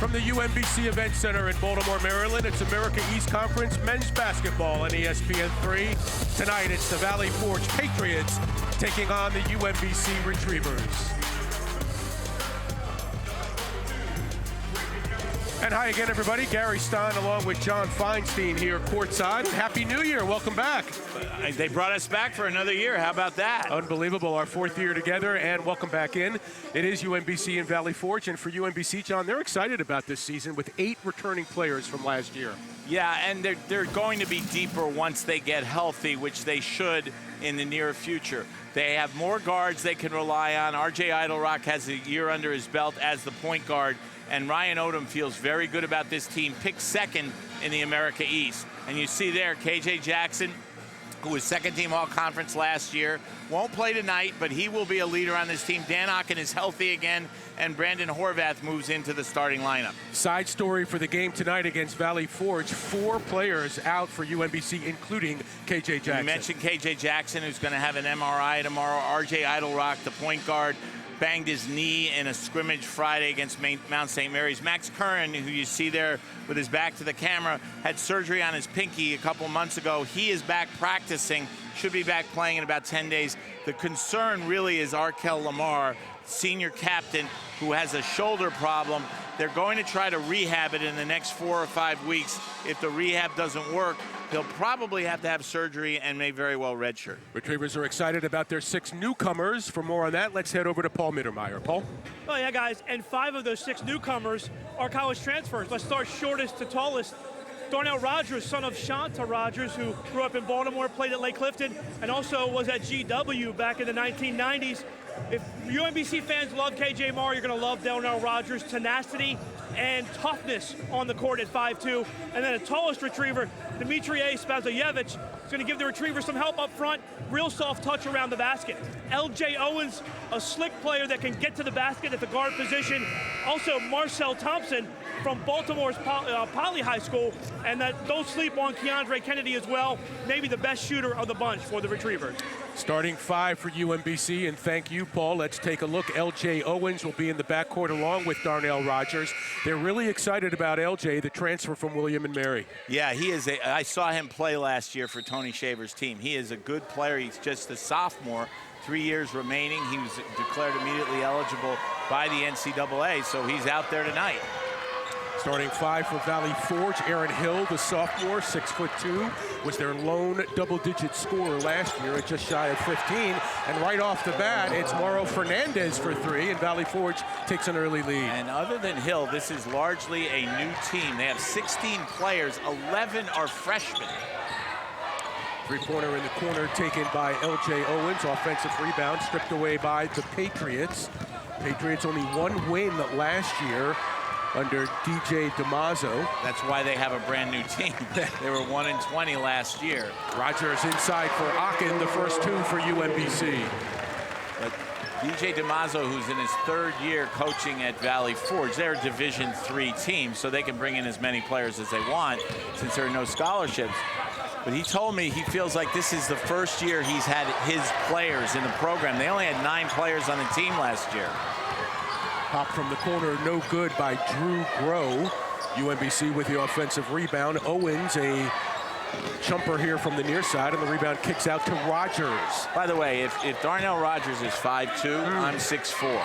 From the UMBC Event Center in Baltimore, Maryland, it's America East Conference men's basketball on ESPN3. Tonight, it's the Valley Forge Patriots taking on the UMBC Retrievers. And hi again, everybody. Gary Stein along with John Feinstein here courtside. Happy New Year. Welcome back. They brought us back for another year. How about that? Unbelievable. Our fourth year together, and welcome back in. It is UMBC and Valley Forge, and for UMBC, John, they're excited about this season with 8 returning players from last year. Yeah, and they're going to be deeper once they get healthy, which they should in the near future. They have more guards they can rely on. R.J. Idlerock has a year under his belt as the point guard, and Ryan Odom feels very good about this team, picked second in the America East. And you see there, KJ Jackson, who was second-team All-Conference last year, won't play tonight, but he will be a leader on this team. Dan Ocken is healthy again, and Brandon Horvath moves into the starting lineup. Side story for the game tonight against Valley Forge, 4 players out for UMBC, including KJ Jackson. You mentioned KJ Jackson, who's going to have an MRI tomorrow. R.J. Idlerock, the point guard, banged his knee in a scrimmage Friday against Mount St. Mary's. Max Curran, who you see there with his back to the camera, had surgery on his pinky a couple months ago. He is back practicing, should be back playing in about 10 days. The concern really is Arkel Lamar, senior captain, who has a shoulder problem. They're going to try to rehab it in the next 4 or 5 weeks. If the rehab doesn't work, they'll probably have to have surgery and may very well redshirt. Retrievers are excited about their 6 newcomers. For more on that, let's head over to Paul Mittermeier. Paul? Oh, yeah, guys, and 5 of those 6 newcomers are college transfers. Let's start shortest to tallest. Darnell Rogers, son of Shanta Rogers, who grew up in Baltimore, played at Lake Clifton, and also was at GW back in the 1990s. If UMBC fans love KJ Marr, you're going to love Darnell Rogers' tenacity and toughness on the court at 5'2". And then the tallest retriever, Dmitry Spazayevich, is going to give the retriever some help up front, real soft touch around the basket. L.J. Owens, a slick player that can get to the basket at the guard position. Also, Marcel Thompson from Baltimore's Poly High School, and don't sleep on Keandre Kennedy as well, maybe the best shooter of the bunch for the Retrievers. Starting 5 for UMBC, and thank you, Paul. Let's take a look. L.J. Owens will be in the backcourt along with Darnell Rogers. They're really excited about L.J., the transfer from William & Mary. Yeah, he is. I saw him play last year for Tony Shaver's team. He is a good player. He's just a sophomore, 3 years remaining. He was declared immediately eligible by the NCAA, so he's out there tonight. Starting 5 for Valley Forge, Aaron Hill, the sophomore, 6'2", was their lone double-digit scorer last year at just shy of 15. And right off the bat, it's Mauro Fernandez for 3, and Valley Forge takes an early lead. And other than Hill, this is largely a new team. They have 16 players, 11 are freshmen. Three-pointer in the corner taken by L.J. Owens. Offensive rebound stripped away by the Patriots. Patriots only 1 win last year under DJ DiMazzo. That's why they have a brand new team. They were 1-20 last year. Rogers inside for Ocken, the first 2 for UMBC. But DJ DiMazzo, who's in his 3rd year coaching at Valley Forge, they're a Division III team, so they can bring in as many players as they want since there are no scholarships. But he told me he feels like this is the first year he's had his players in the program. They only had 9 players on the team last year. Pop from the corner, no good by Drew Groh. UMBC with the offensive rebound. Owens, a jumper here from the near side, and the rebound kicks out to Rogers. By the way, if Darnell Rogers is 5'2", I'm 6'4".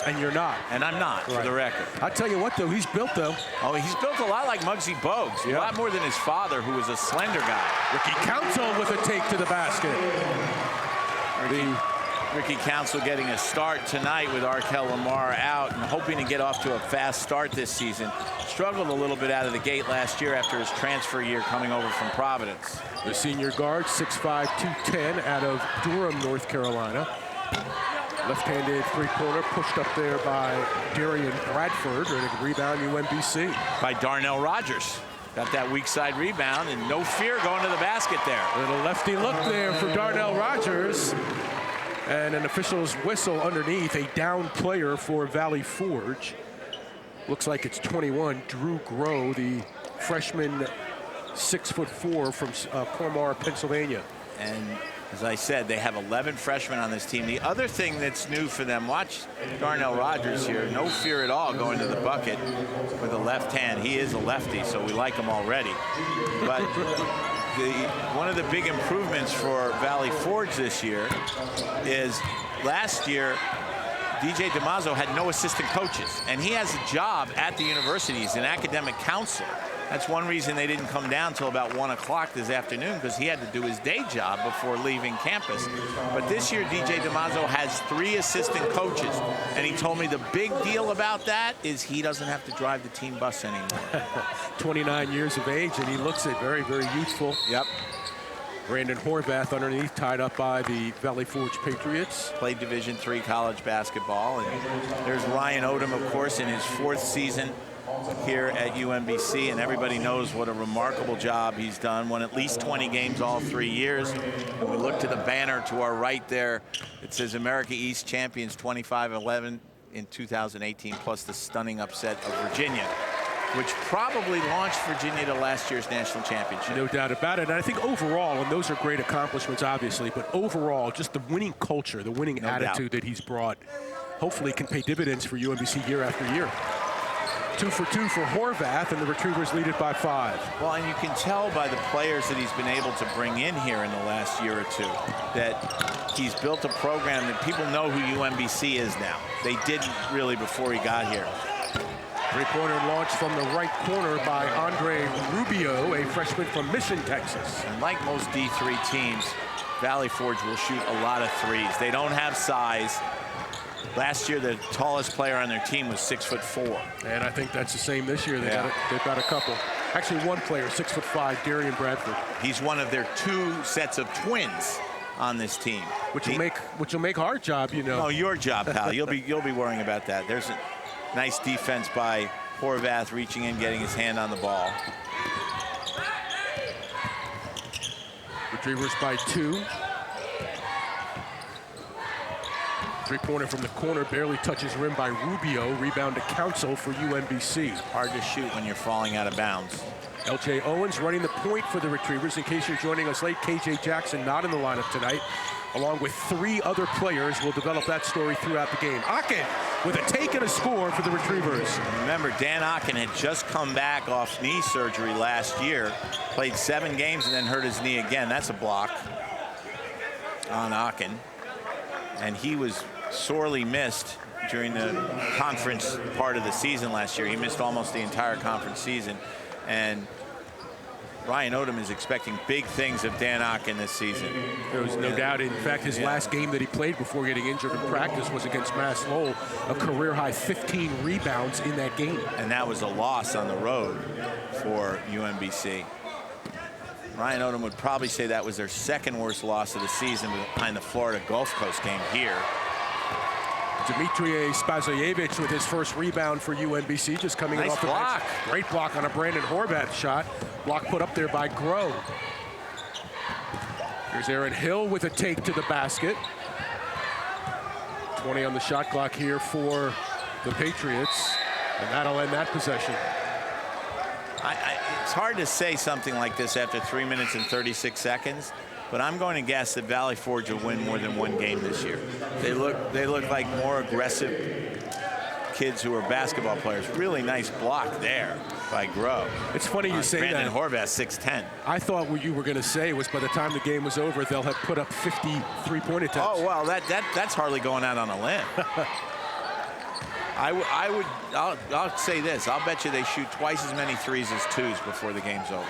And you're not. And I'm not, for the record. I'll tell you what, though, he's built, though. Oh, he's built a lot like Muggsy Bogues. A lot more than his father, who was a slender guy. Ricky Council with a take to the basket. Ricky Council getting a start tonight with Arkel Lamar out and hoping to get off to a fast start this season. Struggled a little bit out of the gate last year after his transfer year coming over from Providence. The senior guard, 6'5", 210, out of Durham, North Carolina. Left-handed three-pointer pushed up there by Darian Bradford, and a rebound UMBC. By Darnell Rogers. Got that weak side rebound and no fear going to the basket there. Little lefty look there for Darnell Rogers. And an official's whistle underneath, a down player for Valley Forge. Looks like it's 21, Drew Groh, the freshman 6'4" from Pormar, Pennsylvania. And As I said, they have 11 freshmen on this team. The other thing that's new for them, watch Darnell Rogers here. No fear at all going to the bucket with a left hand. He is a lefty, so we like him already. But one of the big improvements for Valley Forge this year is last year, DJ DiMaggio had no assistant coaches, and he has a job at the university. He's an academic counselor. That's one reason they didn't come down till about 1 o'clock this afternoon, because he had to do his day job before leaving campus. But this year, DJ DiMaggio has 3 assistant coaches, and he told me the big deal about that is he doesn't have to drive the team bus anymore. 29 years of age, and he looks it very, very youthful. Yep. Brandon Horvath underneath, tied up by the Valley Forge Patriots. Played Division III college basketball. And there's Ryan Odom, of course, in his 4th season here at UMBC, and everybody knows what a remarkable job he's done. Won at least 20 games all 3 years. When we look to the banner to our right there, it says America East champions 25-11 in 2018, plus the stunning upset of Virginia, which probably launched Virginia to last year's national championship. No doubt about it. And I think overall, and those are great accomplishments, obviously, but overall, just the winning culture, the winning attitude that he's brought, hopefully can pay dividends for UMBC year after year. 2 for 2 for Horvath, and the Retrievers lead it by 5. Well, and you can tell by the players that he's been able to bring in here in the last year or two that he's built a program that people know who UMBC is now. They didn't really before he got here. Three-pointer launched from the right corner by Andre Rubio, a freshman from Mission, Texas. And like most D3 teams, Valley Forge will shoot a lot of threes. They don't have size. Last year, the tallest player on their team was 6'4". And I think that's the same this year. They've got a couple. Actually, one player, 6'5", Darian Bradford. He's one of their 2 sets of twins on this team. Which will make our job, you know. Oh, your job, pal. You'll be worrying about that. There's a nice defense by Horvath, reaching in, getting his hand on the ball. Retrievers by 2. Three-pointer from the corner, barely touches rim by Rubio. Rebound to Council for UMBC. Hard to shoot when you're falling out of bounds. L.J. Owens running the point for the Retrievers. In case you're joining us late, K.J. Jackson not in the lineup tonight, along with 3 other players. We'll develop that story throughout the game. Akin with a take and a score for the Retrievers. Remember, Dan Akin had just come back off knee surgery last year, played 7 games and then hurt his knee again. That's a block on Akin. And he was sorely missed during the conference part of the season last year. He missed almost the entire conference season. And Ryan Odom is expecting big things of Dan Akin this season. There was no doubt. In fact, his last game that he played before getting injured in practice was against Mass Lowell, a career-high 15 rebounds in that game. And that was a loss on the road for UMBC. Ryan Odom would probably say that was their 2nd worst loss of the season behind the Florida Gulf Coast game here. Dmitry Spazoyevich with his first rebound for UMBC, just coming nice off the block. bench. Great block on a Brandon Horvath shot. Block put up there by Groh. Here's Aaron Hill with a take to the basket. 20 on the shot clock here for the Patriots, and that'll end that possession. It's hard to say something like this after 3 minutes and 36 seconds. But I'm going to guess that Valley Forge will win more than 1 game this year. They look like more aggressive kids who are basketball players. Really nice block there by Groh. It's funny you say Brandon that. Horvath, 6'10". I thought what you were going to say was by the time the game was over, they'll have put up 50 three-point attempts. Oh, well, that's hardly going out on a limb. I'll say this. I'll bet you they shoot twice as many threes as 2s before the game's over.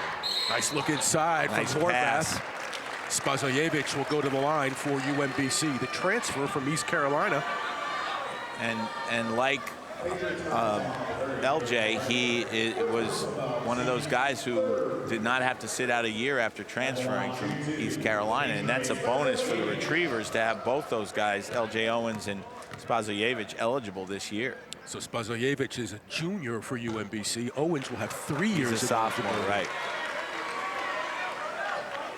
Nice look inside from Horvath. Spazoyevich will go to the line for UMBC, the transfer from East Carolina. And like LJ, he was one of those guys who did not have to sit out a year after transferring from East Carolina. And that's a bonus for the Retrievers to have both those guys, LJ Owens and Spazoyevich, eligible this year. So Spazoyevich is a junior for UMBC. Owens will have 3 years. He's a sophomore, right.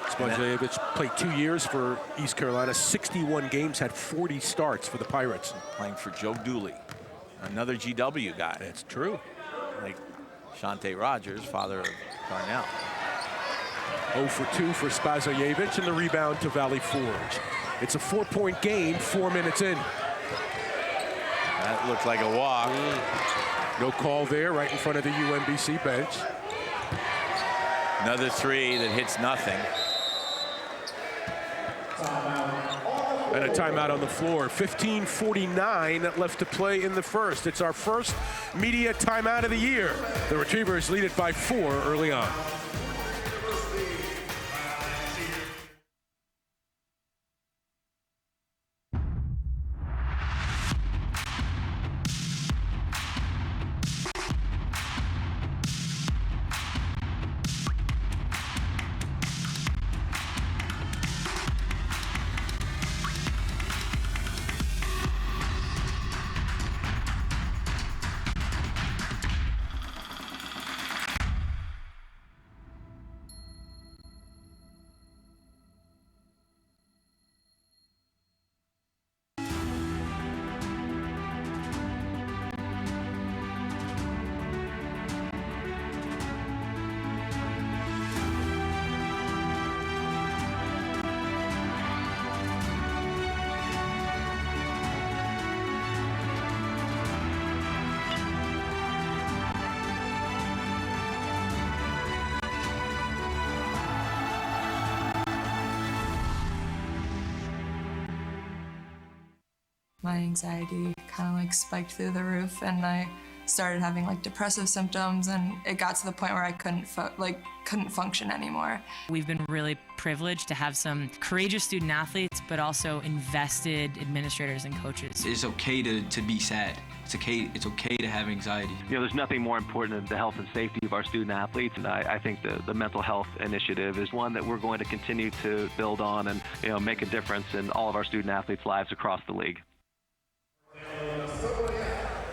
Spazoyevich played 2 years for East Carolina, 61 games, had 40 starts for the Pirates. Playing for Joe Dooley, another GW guy. That's true. Like Shante Rogers, father of Darnell. 0 for 2 for Spasojevic, and the rebound to Valley Forge. It's a 4-point game, 4 minutes in. That looked like a walk. No call there, right in front of the UMBC bench. Another three that hits nothing. And a timeout on the floor. 15:49 left to play in the first. It's our first media timeout of the year. The Retrievers lead it by 4 early on. My anxiety kind of like spiked through the roof, and I started having like depressive symptoms, and it got to the point where I couldn't function anymore. We've been really privileged to have some courageous student athletes, but also invested administrators and coaches. It's okay to be sad. It's okay to have anxiety. You know, there's nothing more important than the health and safety of our student athletes, and I think the mental health initiative is one that we're going to continue to build on and, you know, make a difference in all of our student athletes' lives across the league.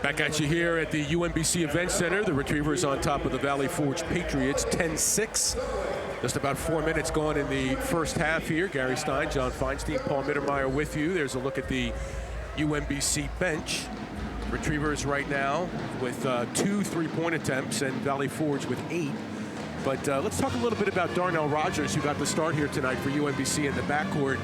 Back at you here at the UMBC Event Center. The Retrievers on top of the Valley Forge Patriots, 10-6. Just about 4 minutes gone in the first half here. Gary Stein, John Feinstein, Paul Mittermeier with you. There's a look at the UMBC bench. Retrievers right now with 2 3-point attempts, and Valley Forge with 8. But let's talk a little bit about Darnell Rogers, who got the start here tonight for UMBC in the backcourt.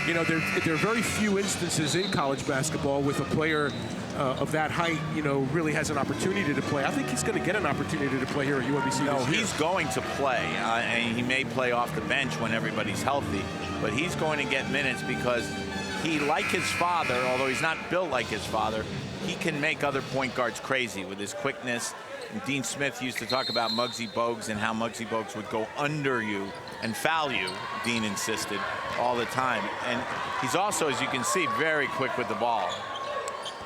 You know, there are very few instances in college basketball with a player of that height, you know, really has an opportunity to play. I think he's going to get an opportunity to play here at UMBC. No, he's going to play, and he may play off the bench when everybody's healthy, but he's going to get minutes because he, like his father, although he's not built like his father, he can make other point guards crazy with his quickness. And Dean Smith used to talk about Muggsy Bogues and how Muggsy Bogues would go under you and foul you, Dean insisted, all the time. And he's also, as you can see, very quick with the ball.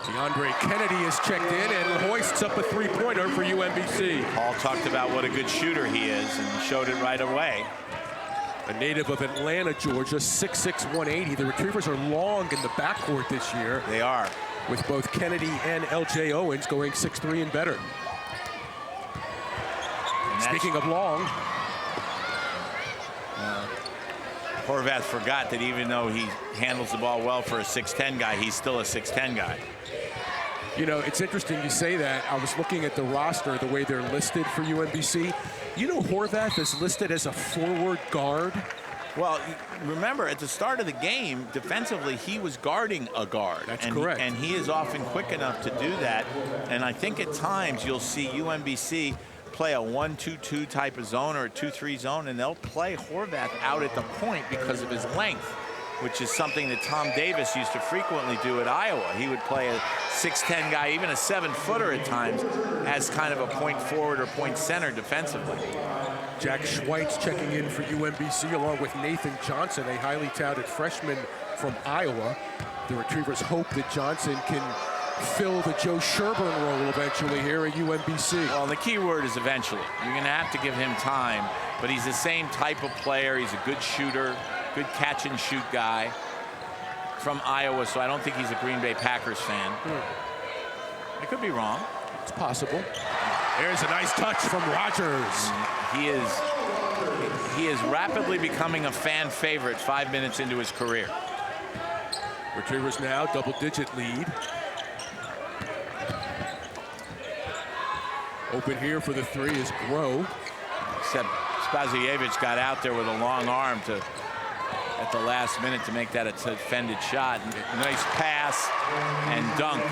DeAndre Kennedy is checked in and hoists up a 3-pointer for UMBC. Paul talked about what a good shooter he is and showed it right away. A native of Atlanta, Georgia, 6'6", 180. The Retrievers are long in the backcourt this year. They are. With both Kennedy and L.J. Owens going 6'3" and better. Speaking of long, Horvath forgot that even though he handles the ball well for a 6'10" guy, he's still a 6'10" guy. You know, it's interesting you say that. I was looking at the roster, the way they're listed for UMBC. You know, Horvath is listed as a forward guard. Well, remember, at the start of the game, defensively, he was guarding a guard. That's correct. And he is often quick enough to do that. And I think at times you'll see UMBC play a 1-2-2 type of zone or a 2-3 zone, and they'll play Horvath out at the point because of his length, which is something that Tom Davis used to frequently do at Iowa. He would play a 6'10" guy, even a 7-footer at times, as kind of a point forward or point center defensively. Jack Schweitz checking in for UMBC along with Nathan Johnson, a highly touted freshman from Iowa. The Retrievers hope that Johnson can fill the Joe Sherburne role eventually here at UMBC. Well, the key word is eventually. You're going to have to give him time, but he's the same type of player. He's a good shooter, good catch and shoot guy from Iowa, so I don't think he's a Green Bay Packers fan. I could be wrong. It's possible. There's a nice touch from Rogers. He is rapidly becoming a fan favorite 5 minutes into his career. Retrievers now double-digit lead. Open here for the 3 is Groh. Except Spazievich got out there with a long arm at the last minute to make that a defended shot. Nice pass and dunk.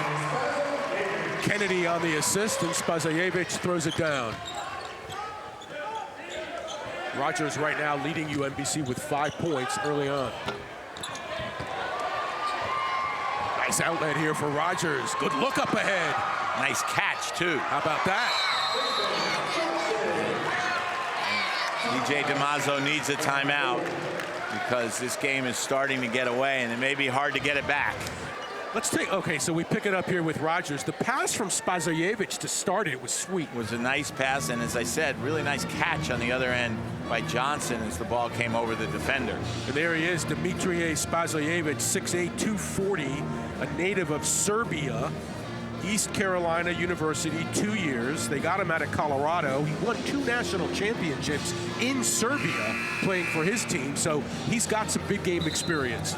Kennedy on the assist, and Spazievich throws it down. Rogers right now leading UMBC with 5 points early on. Nice outlet here for Rogers. Good look up ahead. Nice catch, too. How about that? DJ DiMaggio needs a timeout because this game is starting to get away, and it may be hard to get it back. Let's take, okay, so we pick it up here with Rogers. The pass from Spazievich to start it was sweet. It was a nice pass, and as I said, really nice catch on the other end by Johnson as the ball came over the defender. And there he is, Dimitrije Spazievich, 6'8", 240, a native of Serbia, East Carolina University, 2 years. They got him out of Colorado. He won 2 national championships in Serbia playing for his team, so he's got some big game experience.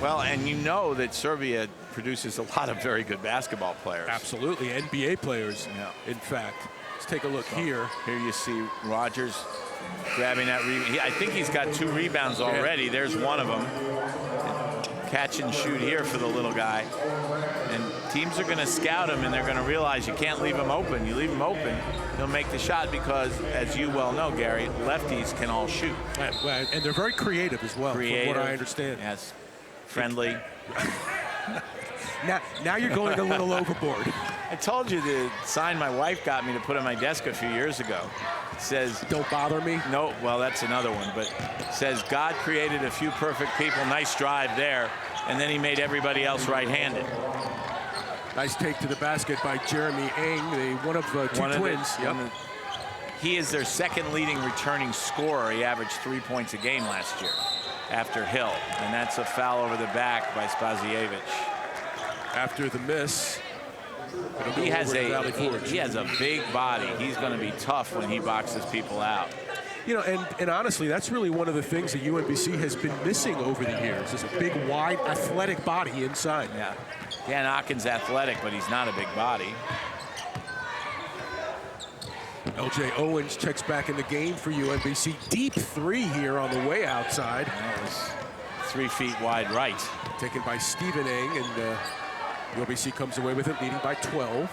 Well, and you know that Serbia produces a lot of very good basketball players. Absolutely, NBA players, in fact. Let's take a look here. Here you see Rogers grabbing that rebound. I think he's got 2 rebounds already. Yeah. There's one of them. Catch and shoot here for the little guy. And teams are going to scout him, and they're going to realize you can't leave him open. You leave him open, he'll make the shot because, as you well know, Gary, lefties can all shoot. And they're very creative as well, from what I understand. Yes. Friendly. Now you're going a little overboard. I told you the sign my wife got me to put on my desk a few years ago. It says, "Don't bother me." No, well, that's another one, but it says, "God created a few perfect people." Nice drive there, and then he made everybody else right-handed. Nice take to the basket by Jeremy Eng, one of 2 twins. He is their second leading returning scorer. He averaged 3 points a game last year after Hill, and that's a foul over the back by Spazievich. After the miss, he has a big body. He's going to be tough when he boxes people out. You know, and honestly, that's really one of the things that UMBC has been missing over the years, is a big, wide, athletic body inside. Yeah, Dan Hawkins athletic, but he's not a big body. LJ Owens checks back in the game for UMBC. Deep 3 here on the way outside. That was 3 feet wide right. Taken by Stephen Eng, and UMBC comes away with it, leading by 12.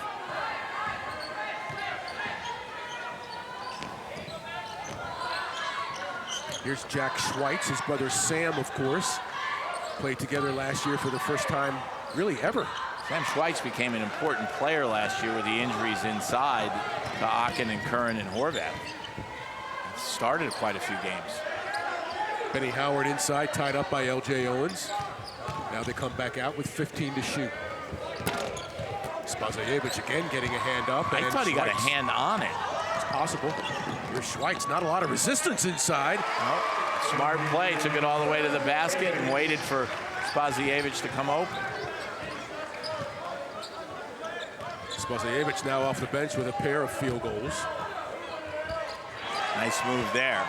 Here's Jack Schweitz, his brother Sam, of course. Played together last year for the first time, really ever. Sam Schweitz became an important player last year with the injuries inside to Aachen and Curran and Horvath. Started quite a few games. Benny Howard inside, tied up by LJ Owens. Now they come back out with 15 to shoot. Spazievich again getting a hand up. I thought he got a hand on it. It's possible. Here's Schweitz, not a lot of resistance inside. Nope. Smart play, took it all the way to the basket and waited for Spazievich to come open. Spazievich now off the bench with a pair of field goals. Nice move there.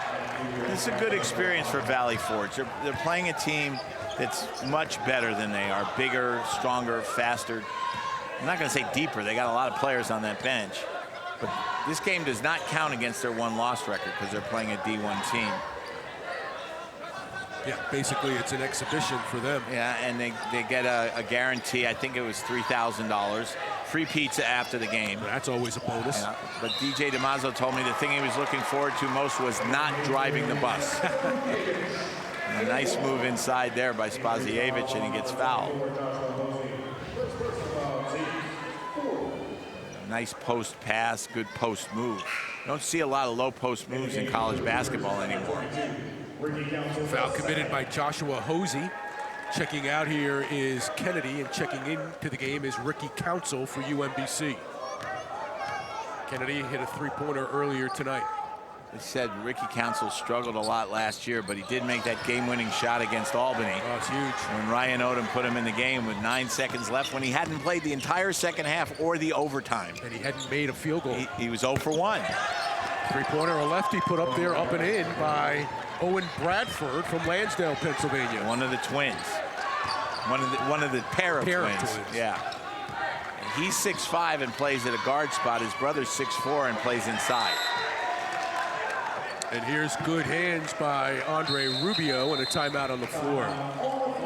This is a good experience for Valley Forge. They're playing a team that's much better than they are. Bigger, stronger, faster. I'm not going to say deeper. They got a lot of players on that bench. But this game does not count against their 1-loss record because they're playing a D1 team. Yeah, basically it's an exhibition for them. Yeah, and they get a guarantee. I think it was $3,000. Free pizza after the game. That's always a bonus. Yeah, but DJ DiMaggio told me the thing he was looking forward to most was not driving the bus. A nice move inside there by Spazievich, and he gets fouled. Nice post pass, good post move. You don't see a lot of low post moves in college basketball anymore. Foul committed by Joshua Hosey. Checking out here is Kennedy, and checking into the game is Ricky Council for UMBC. Kennedy hit a 3-pointer earlier tonight. They said Ricky Council struggled a lot last year, but he did make that game-winning shot against Albany. Oh, it's huge. When Ryan Odom put him in the game with 9 seconds left, when he hadn't played the entire second half or the overtime. And he hadn't made a field goal. He was 0 for 1. 3-pointer, a lefty put up there, up and in by Owen Bradford from Lansdale, Pennsylvania. One of the twins. One of the pair of twins. Yeah. And he's 6'5" and plays at a guard spot. His brother's 6'4" and plays inside. And here's good hands by Andre Rubio and a timeout on the floor.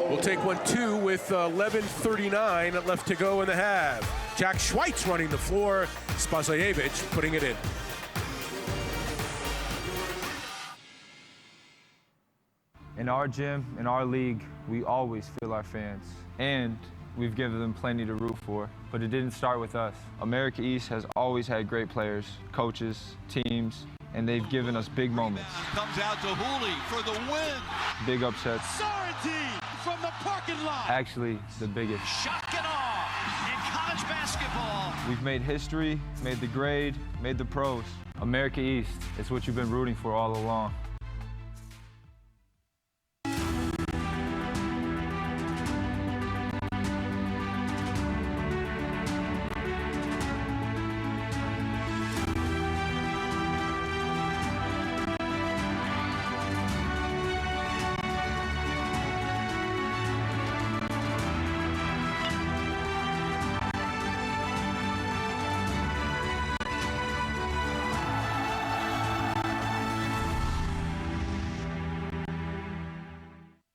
We'll take 1-2 with 11:39 left to go in the half. Jack Schweitz running the floor. Spazajevich putting it in. In our gym, in our league, we always feel our fans. And we've given them plenty to root for. But it didn't start with us. America East has always had great players, coaches, teams, and they've given us big moments. Comes out to Hooley for the win. Big upsets. Sorrentine from the parking lot. Actually, the biggest. Shock and awe in college basketball. We've made history, made the grade, made the pros. America East, it's what you've been rooting for all along.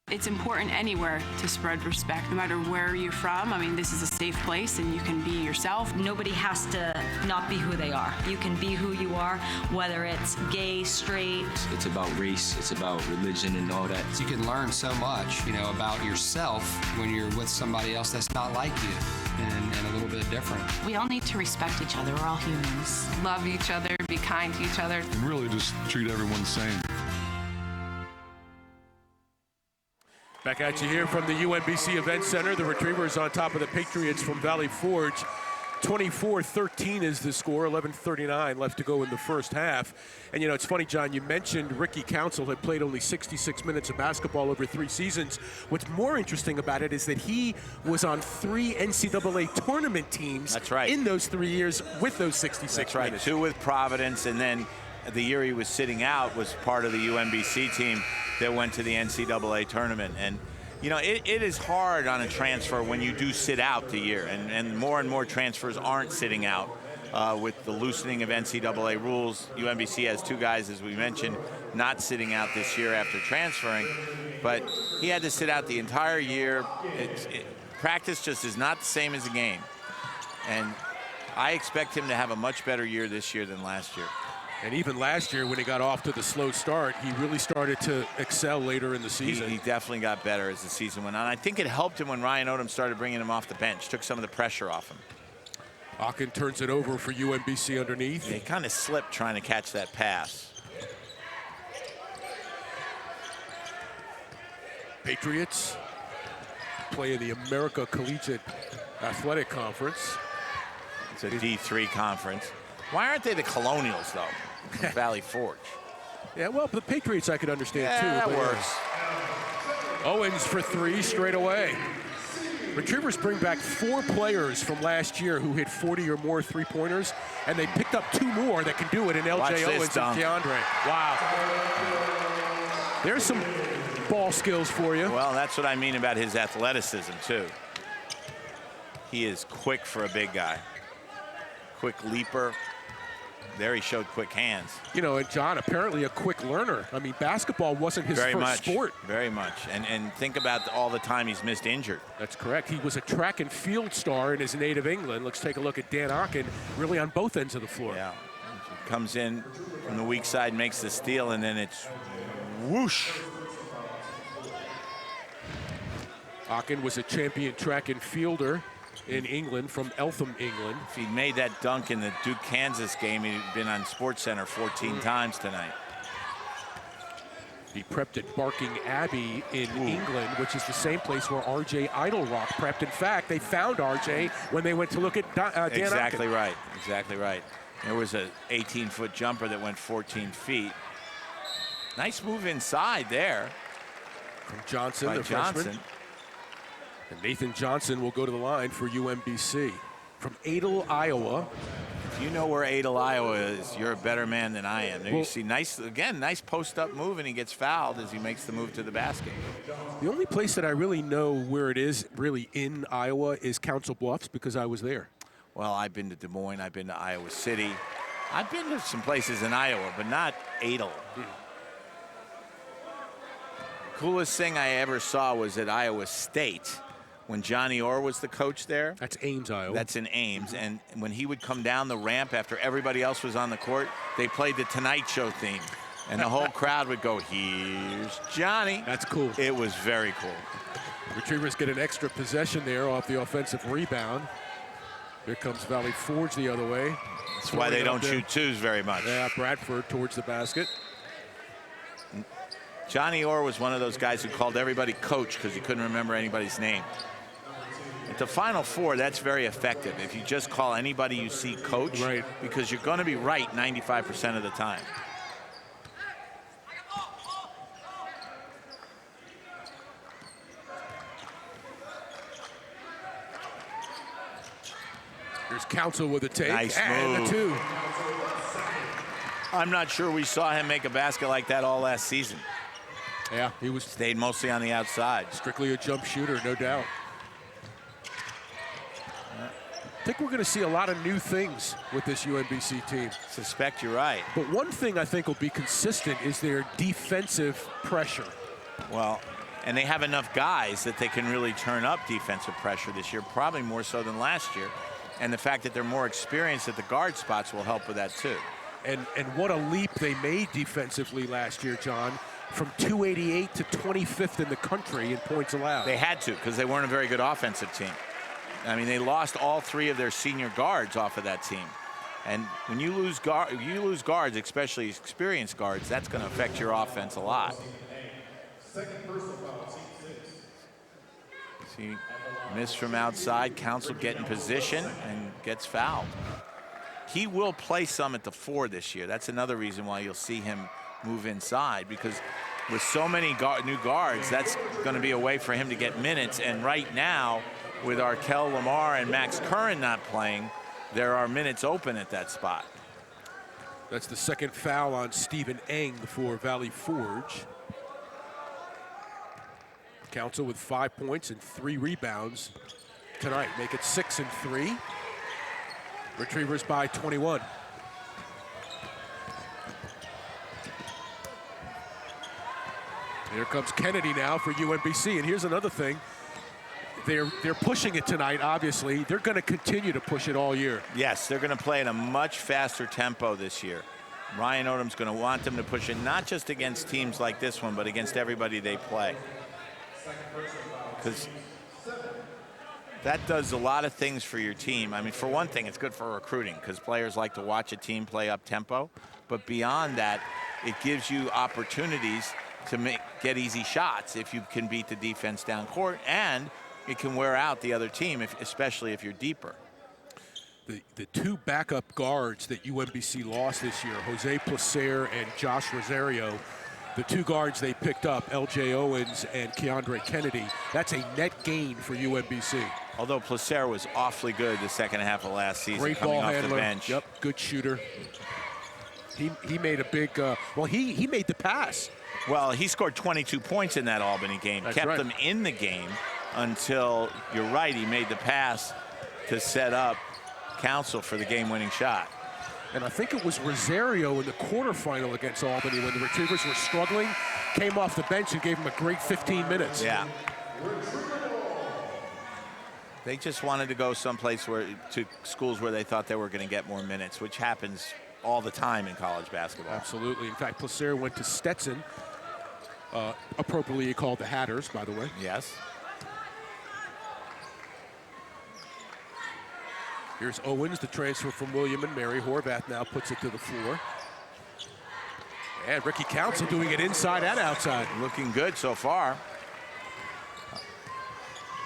It's important anywhere to spread respect, no matter where you're from. I mean, this is a safe place and you can be yourself. Nobody has to not be who they are. You can be who you are, whether it's gay, straight. It's about race, it's about religion and all that. You can learn so much, you know, about yourself when you're with somebody else that's not like you and a little bit different. We all need to respect each other. We're all humans. Love each other, be kind to each other. And really just treat everyone the same. Back at you here from the UMBC Event Center. The Retrievers on top of the Patriots from Valley Forge. 24-13 is the score, 11:39 left to go in the first half. And, you know, it's funny, John, you mentioned Ricky Council had played only 66 minutes of basketball over 3 seasons. What's more interesting about it is that he was on 3 NCAA tournament teams. That's right. In those 3 years with those 66 That's right. minutes. 2 with Providence, and then the year he was sitting out was part of the UMBC team that went to the NCAA tournament. And, you know, it is hard on a transfer when you do sit out the year, and more transfers aren't sitting out with the loosening of NCAA rules. UMBC has 2 guys, as we mentioned, not sitting out this year after transferring, but he had to sit out the entire year. Practice just is not the same as a game, and I expect him to have a much better year this year than last year. And even last year, when he got off to the slow start, he really started to excel later in the season. He definitely got better as the season went on. I think it helped him when Ryan Odom started bringing him off the bench, took some of the pressure off him. Akin turns it over for UMBC underneath. He kind of slipped trying to catch that pass. Patriots play in the America Collegiate Athletic Conference. It's a D3 conference. Why aren't they the Colonials, though? Valley Forge. Yeah, well, the Patriots I could understand, too. That works. Owens for 3 straight away. Retrievers bring back 4 players from last year who hit 40 or more 3-pointers, and they picked up 2 more that can do it in LJ Owens and DeAndre. Wow. There's some ball skills for you. Well, that's what I mean about his athleticism, too. He is quick for a big guy. Quick leaper. There he showed quick hands. You know, and John, apparently a quick learner. I mean, basketball wasn't his first sport. Very much. And think about all the time he's missed injured. That's correct. He was a track and field star in his native England. Let's take a look at Dan Akin, really on both ends of the floor. Yeah. Comes in from the weak side, makes the steal, and then it's whoosh. Akin was a champion track and fielder in England, from Eltham, England. If he'd made that dunk in the Duke-Kansas game, he'd been on SportsCenter 14 times tonight. He prepped at Barking Abbey in England, which is the same place where R.J. Idlerock prepped. In fact, they found R.J. when they went to look at Dan Exactly Akin. right. Exactly right. There was an 18-foot jumper that went 14 feet. Nice move inside there. From Johnson, by the freshman. And Nathan Johnson will go to the line for UMBC. From Adel, Iowa. If you know where Adel, Iowa is, you're a better man than I am. There Well, you see, nice post-up move, and he gets fouled as he makes the move to the basket. The only place that I really know where it is really in Iowa is Council Bluffs, because I was there. Well, I've been to Des Moines. I've been to Iowa City. I've been to some places in Iowa, but not Adel. Coolest thing I ever saw was at Iowa State when Johnny Orr was the coach there. That's Ames, Iowa. That's in Ames. And when he would come down the ramp after everybody else was on the court, they played the Tonight Show theme. And the whole crowd would go, "Here's Johnny." That's cool. It was very cool. Retrievers get an extra possession there off the offensive rebound. Here comes Valley Forge the other way. That's why they don't shoot twos very much. Yeah, Bradford towards the basket. Johnny Orr was one of those guys who called everybody coach because he couldn't remember anybody's name. At the Final Four, that's very effective. If you just call anybody you see coach, right, because you're going to be right 95% of the time. Here's Council with a take. Nice and move. the two. I'm not sure we saw him make a basket like that all last season. Yeah, he stayed mostly on the outside. Strictly a jump shooter, no doubt. I think we're going to see a lot of new things with this UMBC team. Suspect you're right. But one thing I think will be consistent is their defensive pressure. Well, and they have enough guys that they can really turn up defensive pressure this year, probably more so than last year. And the fact that they're more experienced at the guard spots will help with that too. And what a leap they made defensively last year, John. From 288 to 25th in the country in points allowed. They had to, because they weren't a very good offensive team. I mean, they lost all three of their senior guards off of that team. And when you lose guards, especially experienced guards, that's going to affect your offense a lot. See, miss from outside. Council get in position and gets fouled. He will play some at the 4 this year. That's another reason why you'll see him move inside, because with so many new guards, that's going to be a way for him to get minutes. And right now, with Arkel Lamar and Max Curran not playing, there are minutes open at that spot. That's the second foul on Stephen Eng for Valley Forge. Council with 5 points and 3 rebounds tonight. Make it 6 and 3. Retrievers by 21. Here comes Kennedy now for UMBC. And here's another thing. They're pushing it tonight, obviously. They're going to continue to push it all year. Yes, they're going to play at a much faster tempo this year. Ryan Odom's going to want them to push it, not just against teams like this one, but against everybody they play. Because that does a lot of things for your team. I mean, for one thing, it's good for recruiting, because players like to watch a team play up tempo. But beyond that, it gives you opportunities to get easy shots if you can beat the defense down court, and it can wear out the other team, especially if you're deeper. The 2 backup guards that UMBC lost this year, Jose Placer and Josh Rosario, the 2 guards they picked up, L.J. Owens and Keandre Kennedy, that's a net gain for UMBC. Although Placer was awfully good the second half of last season, great coming ball off handler. the bench. Yep, good shooter. He made a big, he made the pass. Well, he scored 22 points in that Albany game, kept them in the game until, you're right, he made the pass to set up Council for the game-winning shot. And I think it was Rosario in the quarterfinal against Albany when the Retrievers were struggling, came off the bench and gave him a great 15 minutes. Yeah. They just wanted to go someplace to schools where they thought they were going to get more minutes, which happens all the time in college basketball. Absolutely. In fact, Placer went to Stetson, appropriately called the Hatters, by the way. Yes. Here's Owens, the transfer from William and Mary. Horvath now puts it to the floor. And Ricky Council doing it inside and outside. Looking good so far.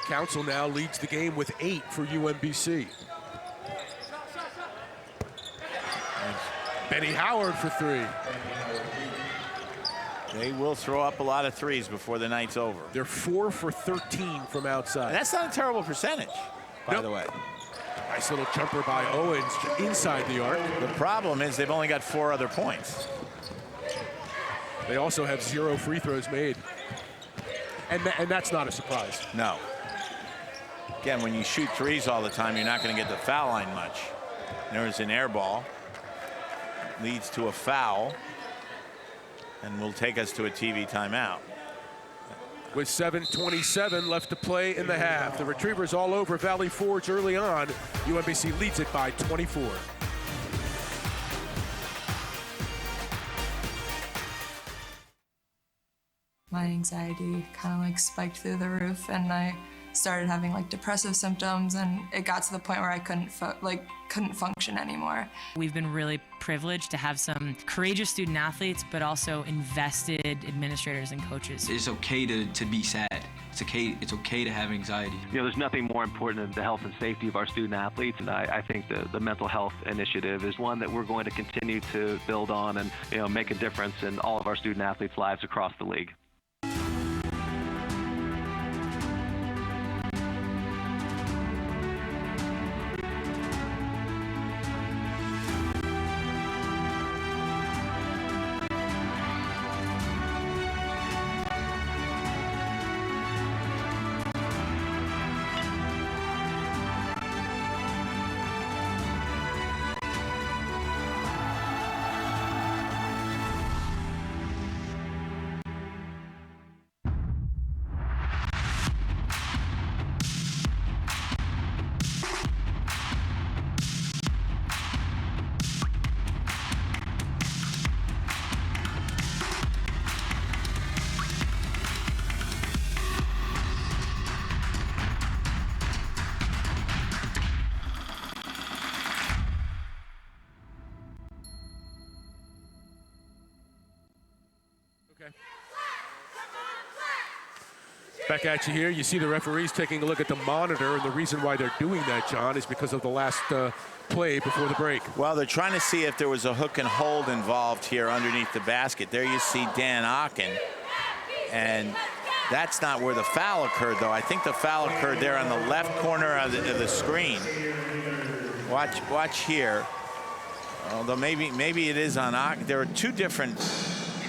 Council now leads the game with 8 for UMBC. Benny Howard for 3. They will throw up a lot of threes before the night's over. They're 4 for 13 from outside. And that's not a terrible percentage, by the way. Nice little jumper by Owens inside the arc. The problem is they've only got 4 other points. They also have 0 free throws made. And that's not a surprise. No. Again, when you shoot threes all the time, you're not going to get the foul line much. There's an air ball. leads to a foul and will take us to a TV timeout. With 7:27 left to play in the half. The Retrievers all over Valley Forge early on. UMBC leads it by 24. My anxiety kind of like spiked through the roof, and I started having like depressive symptoms, and it got to the point where I couldn't function anymore. We've been really privileged to have some courageous student athletes, but also invested administrators and coaches. It's okay to be sad. It's okay to have anxiety. You know, there's nothing more important than the health and safety of our student athletes, and I think the mental health initiative is one that we're going to continue to build on and, you know, make a difference in all of our student athletes' lives across the league. Back at you here. You see the referees taking a look at the monitor, and the reason why they're doing that, John, is because of the last play before the break. Well, they're trying to see if there was a hook and hold involved here underneath the basket. There you see Dan Ocken, and that's not where the foul occurred, though. I think the foul occurred there on the left corner of the screen. Watch here. Although maybe it is on Ocken. There are two different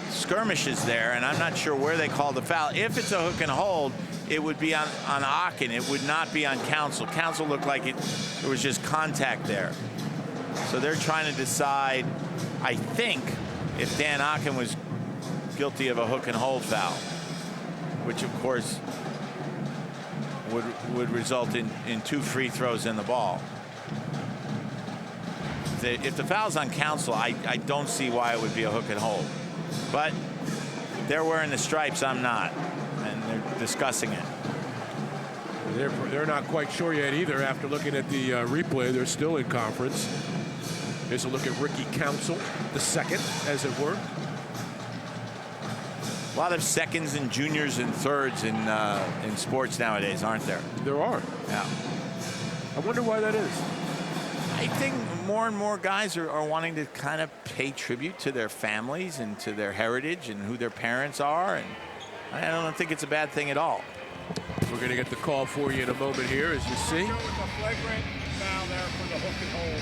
skirmishes there, and I'm not sure where they called the foul. If it's a hook and hold, it would be on Ocken. It would not be on Council. Council looked like there was just contact there. So they're trying to decide, I think, if Dan Ocken was guilty of a hook and hold foul, which of course would result in 2 free throws in the ball. If the foul's on Council, I don't see why it would be a hook and hold. But they're wearing the stripes, I'm not, and they're discussing it. They're not quite sure yet either. After looking at the replay, they're still in conference. Here's a look at Ricky Council, the second, as it were. A lot of seconds and juniors and thirds in sports nowadays, aren't there? There are. Yeah. I wonder why that is. I think more and more guys are wanting to kind of pay tribute to their families and to their heritage and who their parents are, and I don't think it's a bad thing at all. We're going to get the call for you in a moment here, as you see. There was a flagrant foul there for the hook and hold.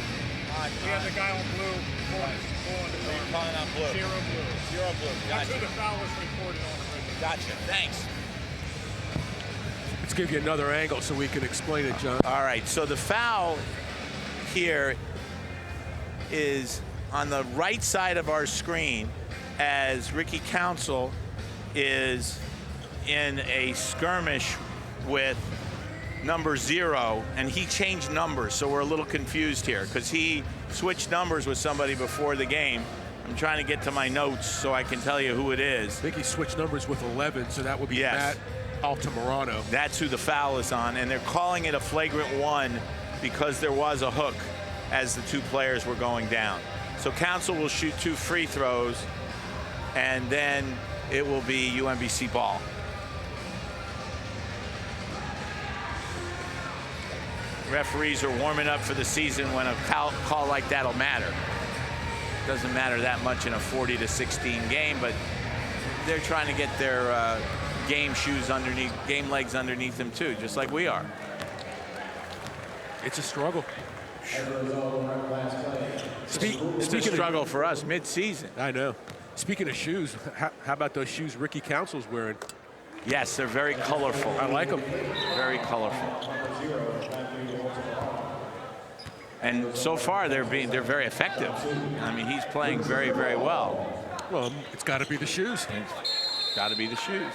We had the guy on blue. You're calling on blue. Zero blue. Zero blue. That's Gotcha. who the foul was reported on originally. Gotcha. Thanks. Let's give you another angle so we can explain it, John. All right, so the foul here is on the right side of our screen as Ricky Council is in a skirmish with number 0, and he changed numbers, so we're a little confused here because he switched numbers with somebody before the game. I'm trying to get to my notes so I can tell you who it is. I think he switched numbers with 11, so that would be Matt Altamirano. That's who the foul is on, and they're calling it a flagrant 1 because there was a hook as the 2 players were going down. So Council will shoot 2 free throws, and then it will be UMBC ball. Referees are warming up for the season when a call like that'll matter. Doesn't matter that much in a 40-16 game, but they're trying to get their game legs underneath them too, just like we are. It's a struggle. It's a struggle for us mid-season. I know. Speaking of shoes, how about those shoes Ricky Council's wearing? Yes, they're very colorful. I like them. Very colorful. And so far, they're very effective. I mean, he's playing very, very well. Well, it's got to be the shoes. It's got to be the shoes.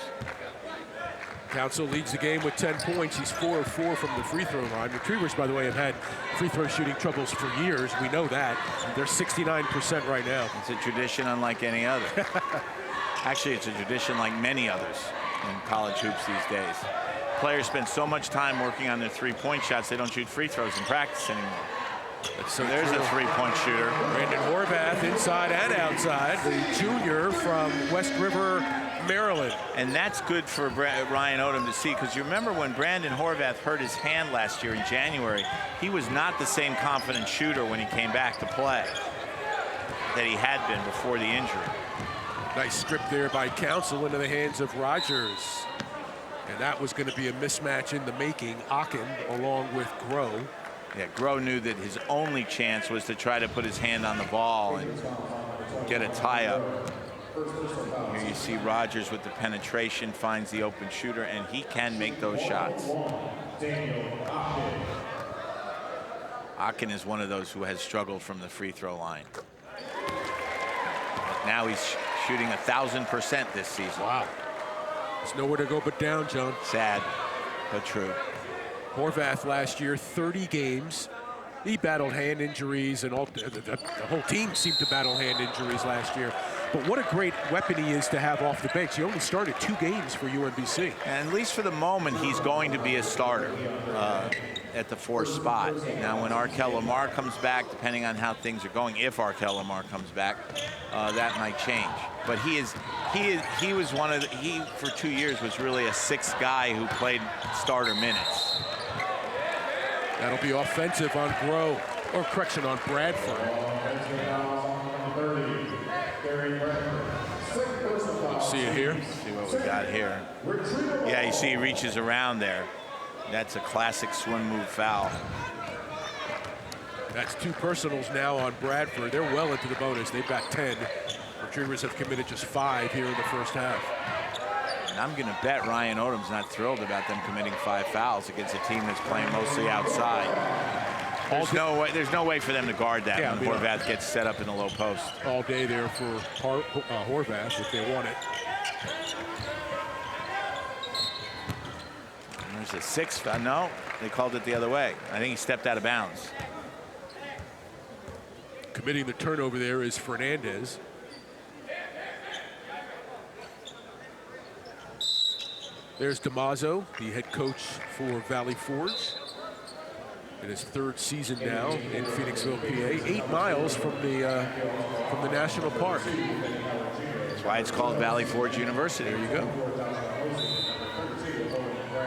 Council leads the game with 10 points. He's 4 of 4 from the free throw line. Retrievers, by the way, have had free throw shooting troubles for years. We know that. They're 69% right now. It's a tradition unlike any other. Actually, it's a tradition like many others in college hoops these days. Players spend so much time working on their three-point shots, they don't shoot free throws in practice anymore. So there's a three-point shooter. Brandon Horvath inside and outside, the junior from West River, Maryland. And that's good for Ryan Odom to see, because you remember when Brandon Horvath hurt his hand last year in January, he was not the same confident shooter when he came back to play that he had been before the injury. Nice strip there by Council into the hands of Rogers. And that was going to be a mismatch in the making. Akin along with Groh. Yeah, Groh knew that his only chance was to try to put his hand on the ball and get a tie-up. Here you see Rogers with the penetration, finds the open shooter, and he can make those shots. Akin is one of those who has struggled from the free throw line. But now he's shooting 1,000% this season. Wow. There's nowhere to go but down, John. Sad, but true. Horvath last year, 30 games. He battled hand injuries, and the whole team seemed to battle hand injuries last year. But what a great weapon he is to have off the bench. He only started 2 games for UMBC. And at least for the moment, he's going to be a starter at the 4th spot. Now, when Arkel Lamar comes back, depending on how things are going, if Arkel Lamar comes back, that might change. But he was one of he for 2 years was really a 6th guy who played starter minutes. That'll be offensive on Groh, or correction, on Bradford. See it here. See what we got here. Yeah, you see he reaches around there. That's a classic swim move foul. That's 2 personals now on Bradford. They're well into the bonus. They've got 10. Retrievers have committed just 5 here in the first half. And I'm going to bet Ryan Odom's not thrilled about them committing 5 fouls against a team that's playing mostly outside. There's no way for them to guard that when Horvath gets set up in the low post. All day there for Horvath if they want it. And there's a 6th foul. No, they called it the other way. I think he stepped out of bounds. Committing the turnover there is Fernandez. There's DeMazzo, the head coach for Valley Forge. In his 3rd season now in Phoenixville, PA. 8 miles from the national park. That's why it's called Valley Forge University. There you go.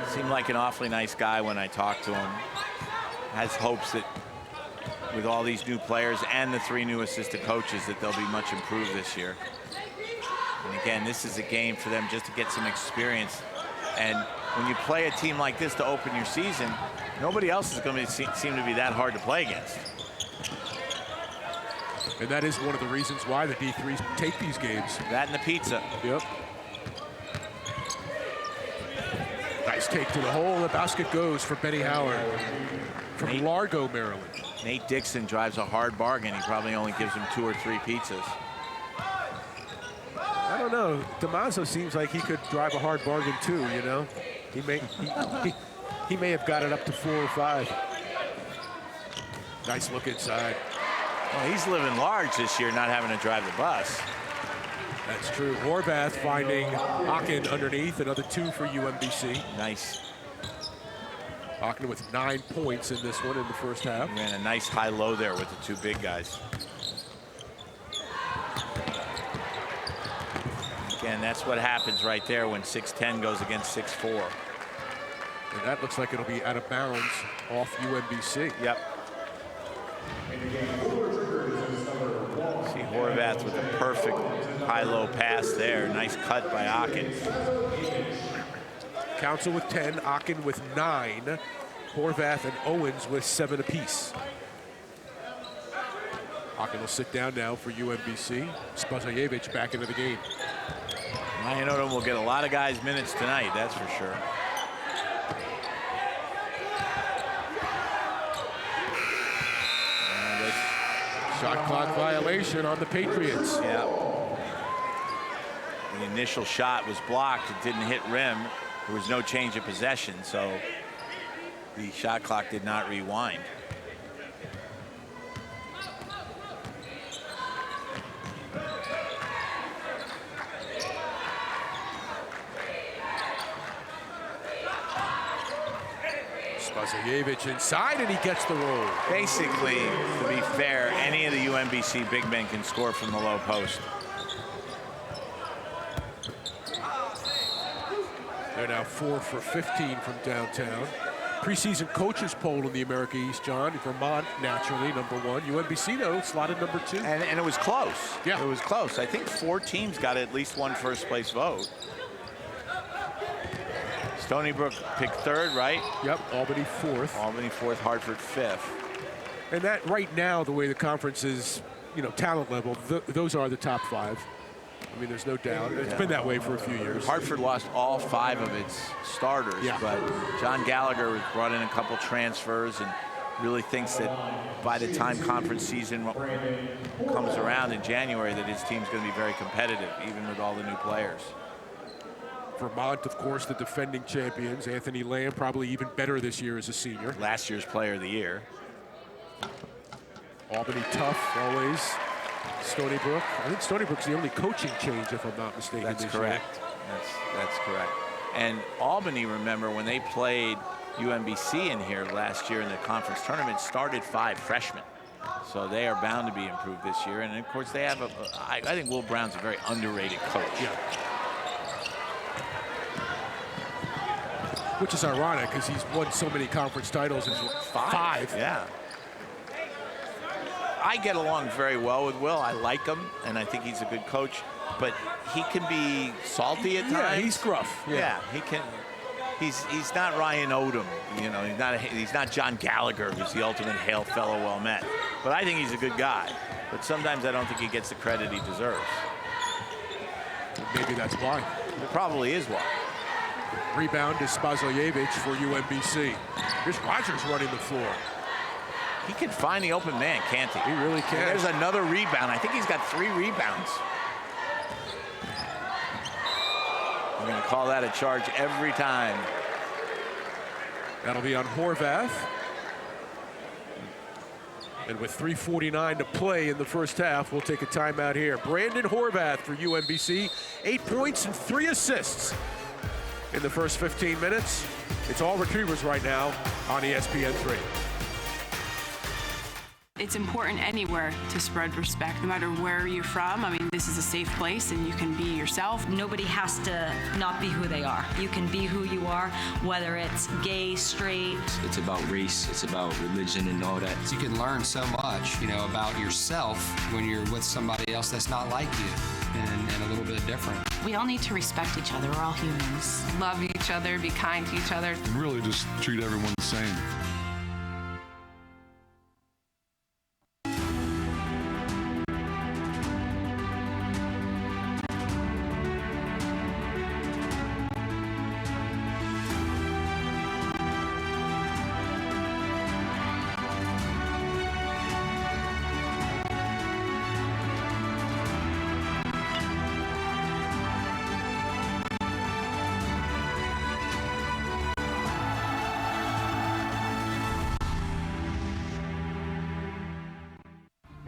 Seemed like an awfully nice guy when I talked to him. Has hopes that with all these new players and the 3 new assistant coaches that they'll be much improved this year. And again, this is a game for them just to get some experience. And when you play a team like this to open your season, nobody else is going to seem to be that hard to play against. And that is one of the reasons why the D3s take these games. That and the pizza. Yep. Nice take to the hole, and the basket goes for Benny Howard from Largo, Maryland. Nate Dixon drives a hard bargain. He probably only gives him 2 or 3 pizzas. I don't know. DeMazzo seems like he could drive a hard bargain too, you know? He may have got it up to 4 or 5. Nice look inside. Well, he's living large this year, not having to drive the bus. That's true. Horvath finding Akin underneath, another 2 for UMBC. Nice. Akin with 9 points in this one in the first half. Ran a nice high-low there with the 2 big guys. Again, that's what happens right there when 6'10 goes against 6'4. And that looks like it'll be out of bounds off UMBC. Yep. See Horvath with a perfect high-low pass there. Nice cut by Akin. Council with 10, Akin with 9, Horvath and Owens with 7 apiece. Akin will sit down now for UMBC. Spazajevich back into the game. Ryan Odom will get a lot of guys minutes tonight, that's for sure. Shot clock violation on the Patriots. Yeah. The initial shot was blocked. It didn't hit rim. There was no change of possession, so the shot clock did not rewind. Spazajevich inside, and he gets the roll. Basically, to be fair, any of the UMBC big men can score from the low post. They're now 4 for 15 from downtown. Preseason coaches poll in the America East, John. Vermont, naturally, #1. UMBC, though, slotted #2. And it was close. Yeah. It was close. I think 4 teams got at least one first-place vote. Stony Brook picked 3rd, right? Yep, Albany 4th. Albany 4th, Hartford 5th. And that right now, the way the conference is, talent level, those are the top 5. I mean, there's no doubt. It's been that way for a few years. Hartford lost all 5 of its starters, but John Gallagher brought in a couple transfers and really thinks that by the time conference season comes around in January that his team's going to be very competitive, even with all the new players. Vermont, of course, the defending champions. Anthony Lamb probably even better this year as a senior. Last year's player of the year. Albany tough, always. Stony Brook. I think Stony Brook's the only coaching change, if I'm not mistaken. That's correct. That's correct. And Albany, remember, when they played UMBC in here last year in the conference tournament, started 5 freshmen. So they are bound to be improved this year. And, of course, they have I think Will Brown's a very underrated coach. Yeah. Which is ironic because he's won so many conference titles. 5. Yeah. I get along very well with Will. I like him, and I think he's a good coach. But he can be salty at times. Yeah, he's gruff. Yeah, he can. He's not Ryan Odom. He's not John Gallagher, who's the ultimate hail fellow well met. But I think he's a good guy. But sometimes I don't think he gets the credit he deserves. Maybe that's why. It probably is why. Rebound to Spazajevich for UMBC. Here's Rogers running the floor. He can find the open man, can't he? He really can. And there's another rebound. I think he's got 3 rebounds. I'm going to call that a charge every time. That'll be on Horvath. And with 3:49 to play in the first half, we'll take a timeout here. Brandon Horvath for UMBC. 8 points and 3 assists in the first 15 minutes. It's all Retrievers right now on ESPN3. It's important anywhere to spread respect, no matter where you're from. I mean, this is a safe place and you can be yourself. Nobody has to not be who they are. You can be who you are, whether it's gay, straight. It's about race, it's about religion and all that. You can learn so much, about yourself when you're with somebody else that's not like you and a little bit different. We all need to respect each other. We're all humans. Love each other, be kind to each other. And really just treat everyone the same.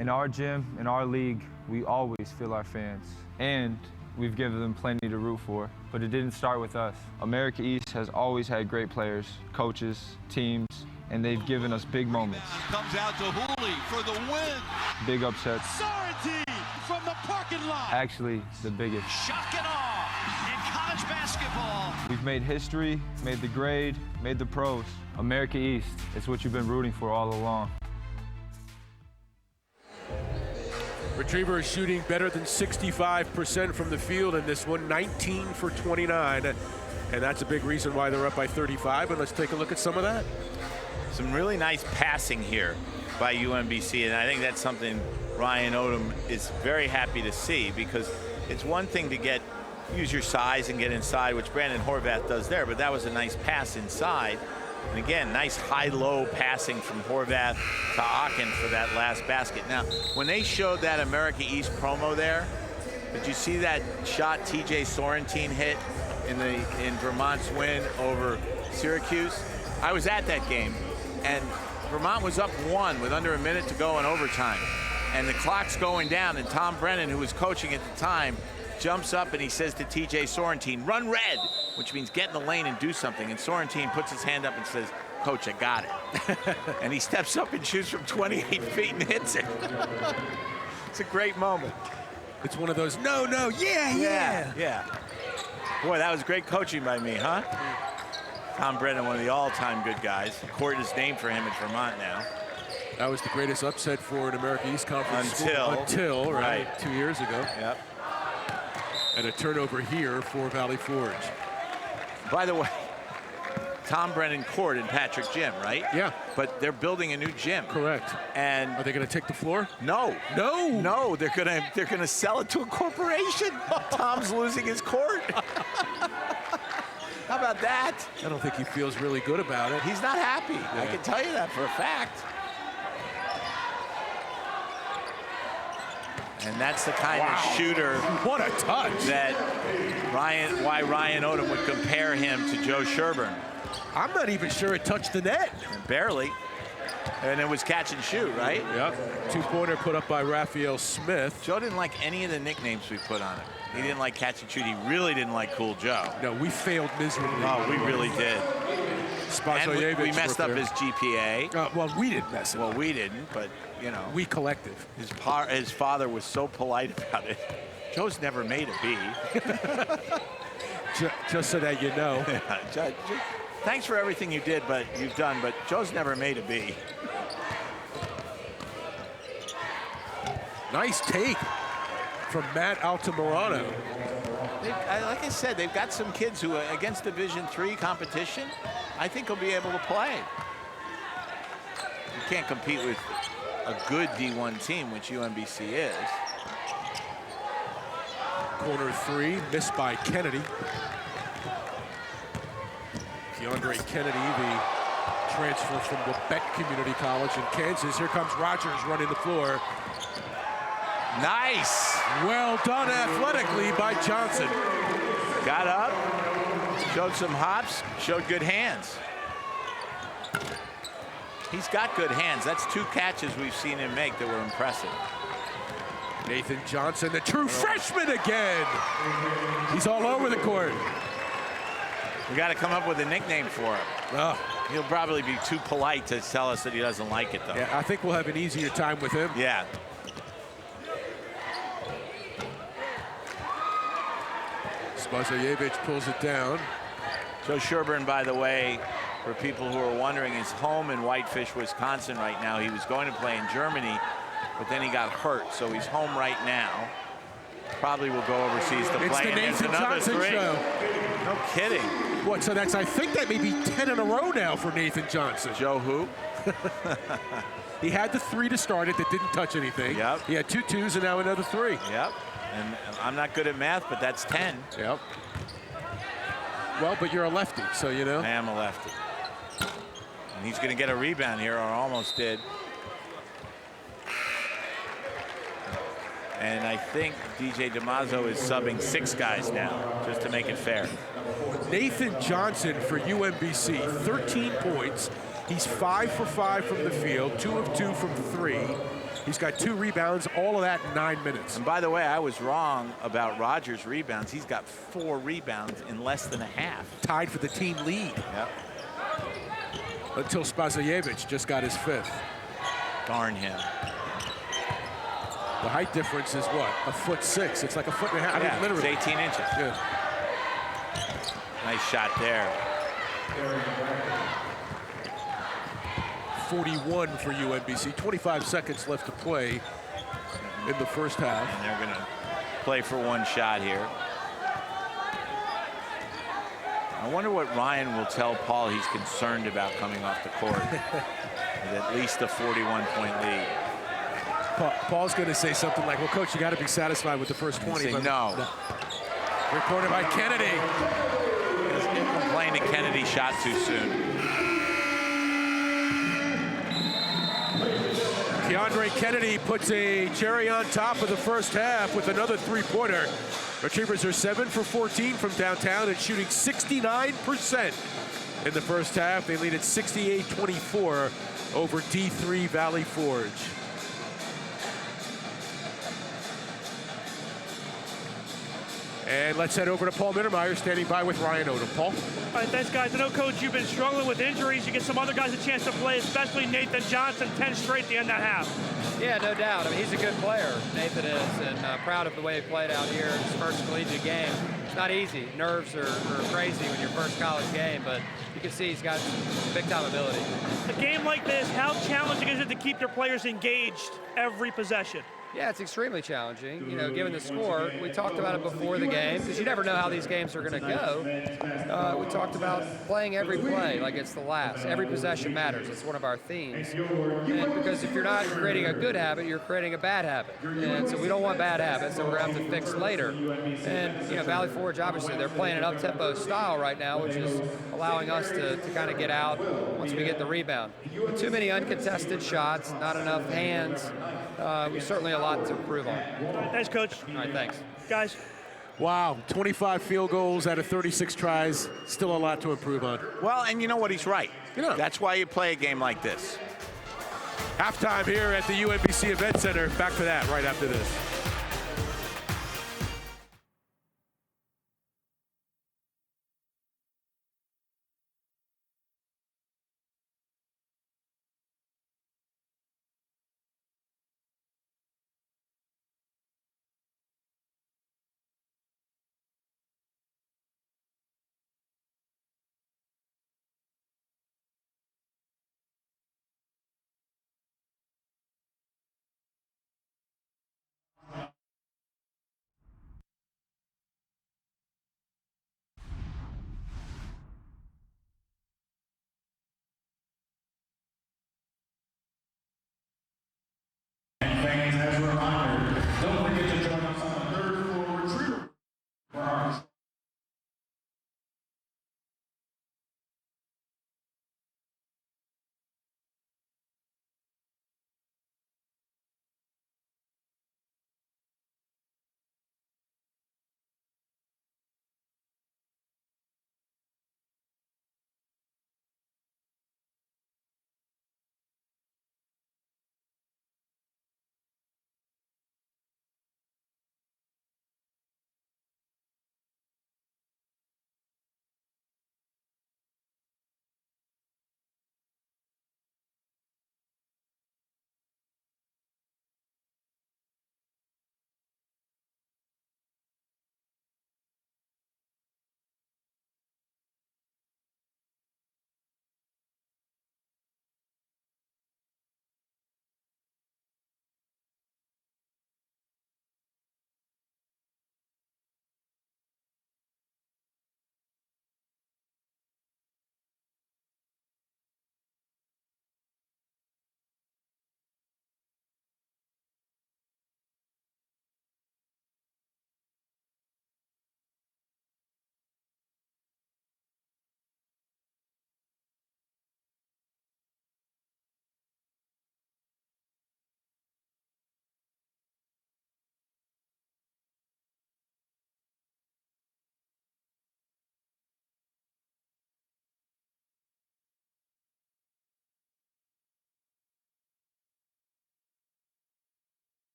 In our gym, in our league, we always feel our fans. And we've given them plenty to root for. But it didn't start with us. America East has always had great players, coaches, teams, and they've given us big moments. Comes out to Hooley for the win. Big upsets. Sorrentine from the parking lot. Actually, the biggest. Shock and awe in college basketball. We've made history, made the grade, made the pros. America East, it's what you've been rooting for all along. Retrievers shooting better than 65% from the field in this one, 19 for 29. And that's a big reason why they're up by 35. And let's take a look at some of that. Some really nice passing here by UMBC, and I think that's something Ryan Odom is very happy to see, because it's one thing to use your size and get inside, which Brandon Horvath does there, but that was a nice pass inside. And again, nice high-low passing from Horvath to Aachen for that last basket. Now, when they showed that America East promo there, did you see that shot TJ Sorrentine hit in Vermont's win over Syracuse? I was at that game, and Vermont was up 1 with under a minute to go in overtime. And the clock's going down, and Tom Brennan, who was coaching at the time, jumps up and he says to TJ Sorrentine, "Run red," which means get in the lane and do something. And Sorrentine puts his hand up and says, "Coach, I got it." And he steps up and shoots from 28 feet and hits it. It's a great moment. It's one of those, no, yeah. Boy, that was great coaching by me, huh? Tom Brennan, one of the all-time good guys. The court is named for him at Vermont now. That was the greatest upset for an America East Conference until right 2 years ago. Yep. And a turnover here for Valley Forge. By the way, Tom Brennan Court and Patrick Gym, right? Yeah. But they're building a new gym. Correct. And are they going to take the floor? No. No. They're gonna sell it to a corporation. Tom's losing his court. How about that? I don't think he feels really good about it. He's not happy. Yeah. I can tell you that for a fact. And that's the kind of shooter. What a touch. That Ryan Odom would compare him to Joe Sherburne. I'm not even sure it touched the net. Barely. And it was catch and shoot, right? Yep. 2-pointer put up by Raphael Smith. Joe didn't like any of the nicknames we put on him. He didn't like catch and shoot. He really didn't like Cool Joe. No, we failed miserably. Oh, we really did. And we messed up his GPA. Well, we didn't mess it up. Well, we didn't, but, you know. We collective. His father was so polite about it. Joe's never made a B. Just so that you know. Thanks for everything you've done, but Joe's never made a B. Nice take from Matt Altamirano. Like I said, they've got some kids who, against Division III competition, I think will be able to play. You can't compete with a good D1 team, which UMBC is. Corner 3, missed by Kennedy. DeAndre Kennedy, the transfer from Wabet Community College in Kansas. Here comes Rogers running the floor. Nice. Well done athletically by Johnson. Got up, showed some hops, showed good hands. He's got good hands. That's 2 catches we've seen him make that were impressive. Nathan Johnson, the true freshman again. He's all over the court. We got to come up with a nickname for him. Oh. He'll probably be too polite to tell us that he doesn't like it, though. Yeah, I think we'll have an easier time with him. Yeah. Spazojevich pulls it down. Joe Sherburne, by the way, for people who are wondering, is home in Whitefish, Wisconsin right now. He was going to play in Germany, but then he got hurt, so he's home right now. Probably will go overseas to play. It's the Nathan Johnson show. No kidding. What, so I think that may be 10 in a row now for Nathan Johnson. Joe who? He had the 3 to start it that didn't touch anything. Yep. He had 2 twos and now another 3. Yep. And I'm not good at math, but that's 10. Yep. Well, but you're a lefty, so you know. I am a lefty. And he's going to get a rebound here, or almost did. And I think DJ DiMazzo is subbing 6 guys now, just to make it fair. Nathan Johnson for UMBC, 13 points. He's 5 for 5 from the field, 2 of 2 from 3. He's got 2 rebounds, all of that in 9 minutes. And by the way, I was wrong about Rogers' rebounds. He's got 4 rebounds in less than a half. Tied for the team lead. Yep. Until Spazojevich just got his 5th. Darn him. The height difference is what? 1'6". It's like 1.5 feet. Yeah, I mean, literally. It's 18 inches. Yeah. Nice shot there. 41 for UMBC. 25 seconds left to play in the first half. And they're going to play for 1 shot here. I wonder what Ryan will tell Paul he's concerned about coming off the court. With at least a 41-point lead. Paul's going to say something like, well, Coach, you got to be satisfied with the first 20. Say no. Reported by Kennedy. He'll complain that Kennedy shot too soon. Keandre Kennedy puts a cherry on top of the first half with another three-pointer. Retrievers are 7 for 14 from downtown and shooting 69% in the first half. They lead at 68-24 over D3 Valley Forge. And let's head over to Paul Mittermeier, standing by with Ryan Odom. Paul? All right, thanks, guys. I know, Coach, you've been struggling with injuries. You get some other guys a chance to play, especially Nathan Johnson, 10 straight at the end of that half. Yeah, no doubt. I mean, he's a good player, Nathan is, and proud of the way he played out here in his first collegiate game. It's not easy. Nerves are crazy when your first college game, but you can see he's got big-time ability. A game like this, how challenging is it to keep your players engaged every possession? Yeah, it's extremely challenging, you know, given the score. We talked about it before the game, because you never know how these games are going to go. We talked about playing every play like it's the last. Every possession matters. It's one of our themes. And because if you're not creating a good habit, you're creating a bad habit. And so we don't want bad habits that we're going to have to fix later. And, you know, Valley Forge, obviously, they're playing an up-tempo style right now, which is allowing us to kind of get out once we get the rebound. Too many uncontested shots, not enough hands. We certainly a lot to improve on. Thanks, Coach. All right, thanks. Guys. Wow, 25 field goals out of 36 tries. Still a lot to improve on. Well, and you know what? He's right. Yeah. That's why you play a game like this. Halftime here at the UMBC Event Center. Back to that right after this.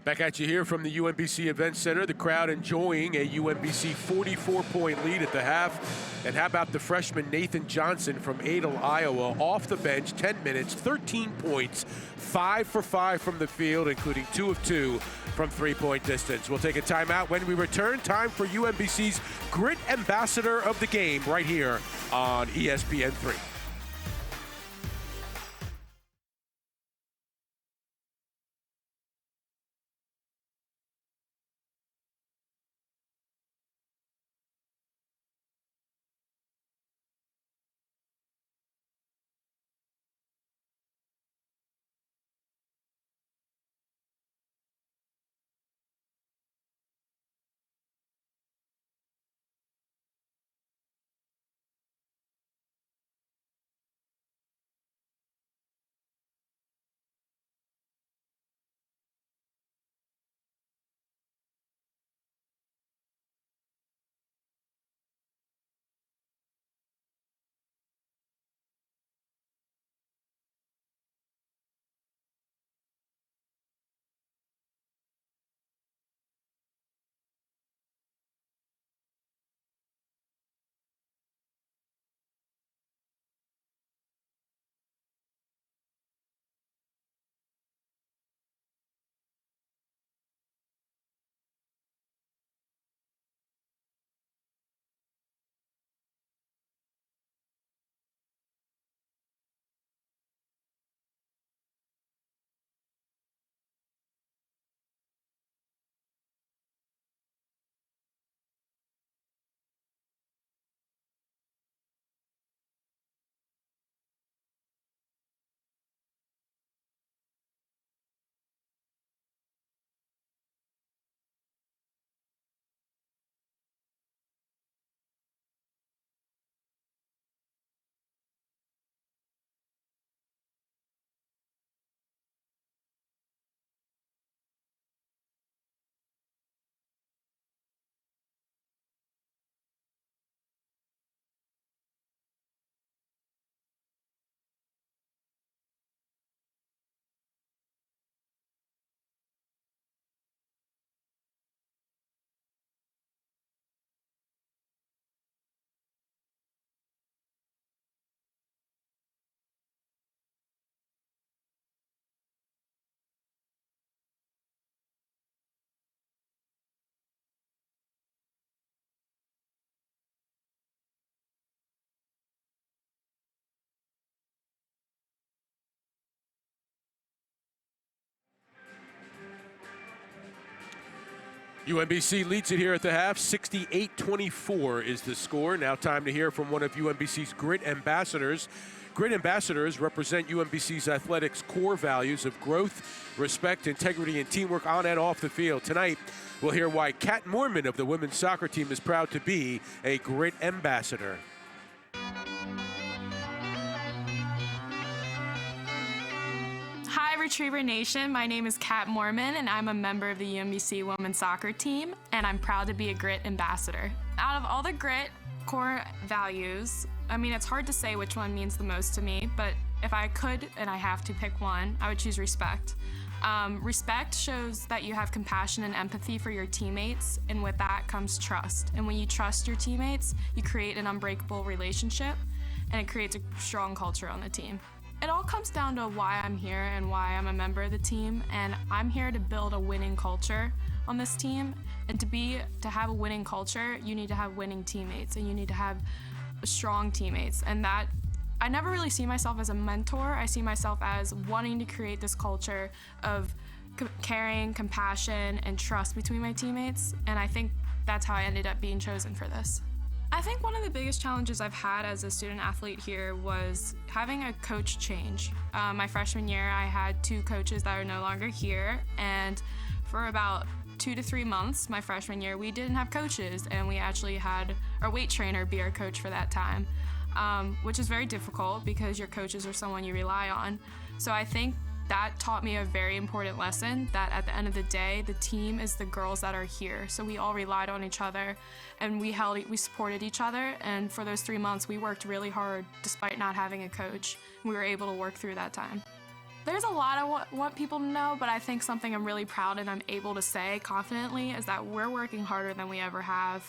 Back at you here from the UMBC Event Center. The crowd enjoying a UMBC 44-point lead at the half. And how about the freshman Nathan Johnson from Adel, Iowa, off the bench, 10 minutes, 13 points, 5 for 5 from the field, including 2 of 2 from three-point distance. We'll take a timeout. When we return, time for UMBC's Grit Ambassador of the Game right here on ESPN3. UMBC leads it here at the half. 68-24 is the score. Now time to hear from one of UMBC's Grit Ambassadors. Grit Ambassadors represent UMBC's athletics core values of growth, respect, integrity, and teamwork on and off the field. Tonight, we'll hear why Kat Moorman of the women's soccer team is proud to be a Grit Ambassador. Hi, Retriever Nation. My name is Kat Moorman, and I'm a member of the UMBC women's soccer team, and I'm proud to be a Grit Ambassador. Out of all the Grit core values, I mean, it's hard to say which one means the most to me, but if I could and I have to pick one, I would choose respect. Respect shows that you have compassion and empathy for your teammates, and with that comes trust. And when you trust your teammates, you create an unbreakable relationship, and it creates a strong culture on the team. It all comes down to why I'm here and why I'm a member of the team, and I'm here to build a winning culture on this team. And to have a winning culture, you need to have winning teammates, and you need to have strong teammates. And that, I never really see myself as a mentor. I see myself as wanting to create this culture of caring, compassion, and trust between my teammates. And I think that's how I ended up being chosen for this. I think one of the biggest challenges I've had as a student athlete here was having a coach change. My freshman year, I had 2 coaches that are no longer here, and for about 2 to 3 months my freshman year, we didn't have coaches, and we actually had our weight trainer be our coach for that time, which is very difficult because your coaches are someone you rely on. So I think that taught me a very important lesson, that at the end of the day, the team is the girls that are here. So we all relied on each other, and we supported each other. And for those 3 months, we worked really hard despite not having a coach. We were able to work through that time. There's a lot I want people to know, but I think something I'm really proud and I'm able to say confidently is that we're working harder than we ever have.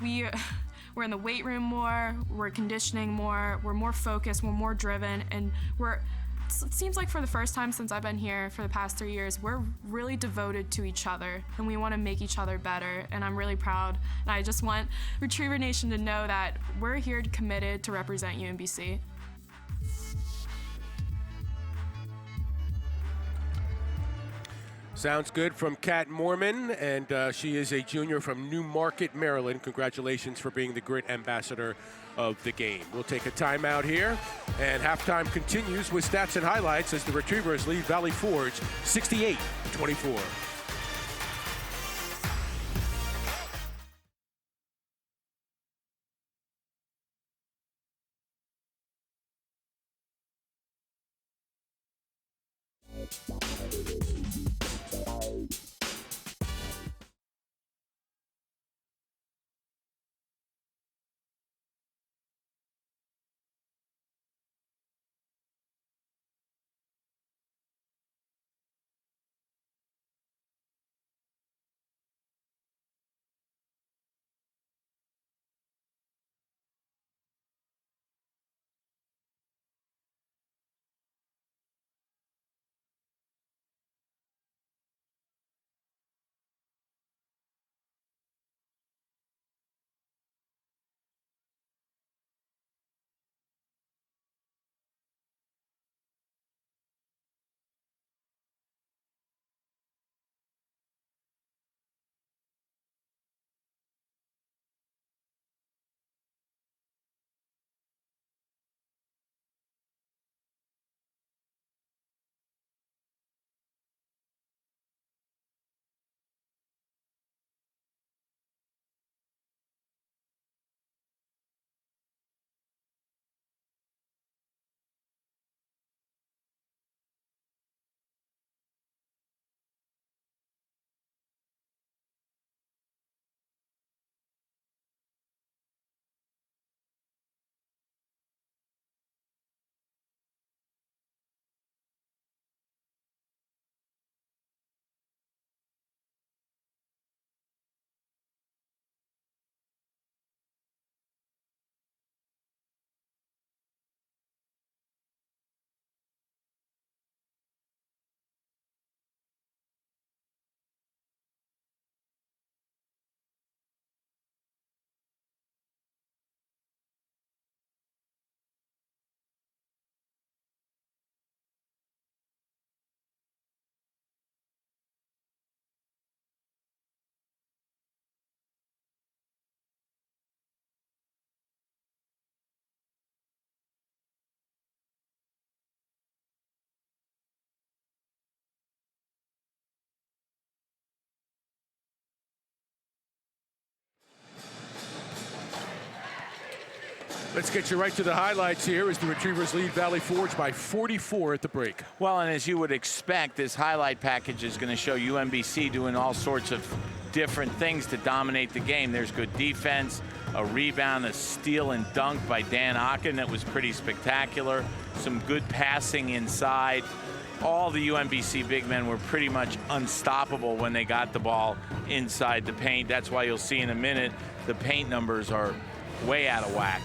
We're in the weight room more, we're conditioning more, we're more focused, we're more driven, and it seems like for the first time since I've been here for the past 3 years, we're really devoted to each other, and we want to make each other better, and I'm really proud. And I just want Retriever Nation to know that we're here committed to represent UMBC. Sounds good from Kat Moorman, and she is a junior from New Market, Maryland. Congratulations for being the Grit Ambassador of the game. We'll take a timeout here, and halftime continues with stats and highlights as the Retrievers lead Valley Forge 68-24. Let's get you right to the highlights here as the Retrievers lead Valley Forge by 44 at the break. Well, and as you would expect, this highlight package is going to show UMBC doing all sorts of different things to dominate the game. There's good defense, a rebound, a steal and dunk by Dan Ocken that was pretty spectacular, some good passing inside. All the UMBC big men were pretty much unstoppable when they got the ball inside the paint. That's why you'll see in a minute the paint numbers are way out of whack.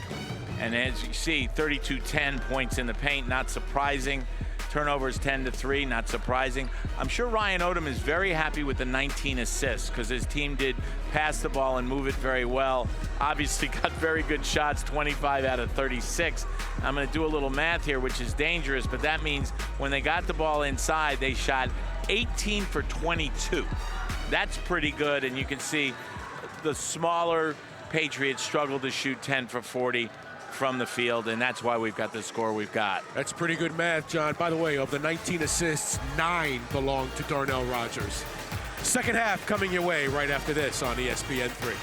And as you see, 32-10 points in the paint, not surprising. Turnovers 10-3, not surprising. I'm sure Ryan Odom is very happy with the 19 assists because his team did pass the ball and move it very well. Obviously got very good shots, 25 out of 36. I'm going to do a little math here, which is dangerous, but that means when they got the ball inside, they shot 18 for 22. That's pretty good, and you can see the smaller Patriots struggled to shoot 10 for 40 from the field, and that's why we've got the score we've got. That's pretty good math, John. By the way, of the 19 assists, 9 belong to Darnell Rogers. Second half coming your way right after this on ESPN3.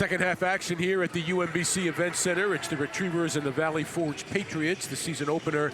Second half action here at the UMBC Event Center. It's the Retrievers and the Valley Forge Patriots, the season opener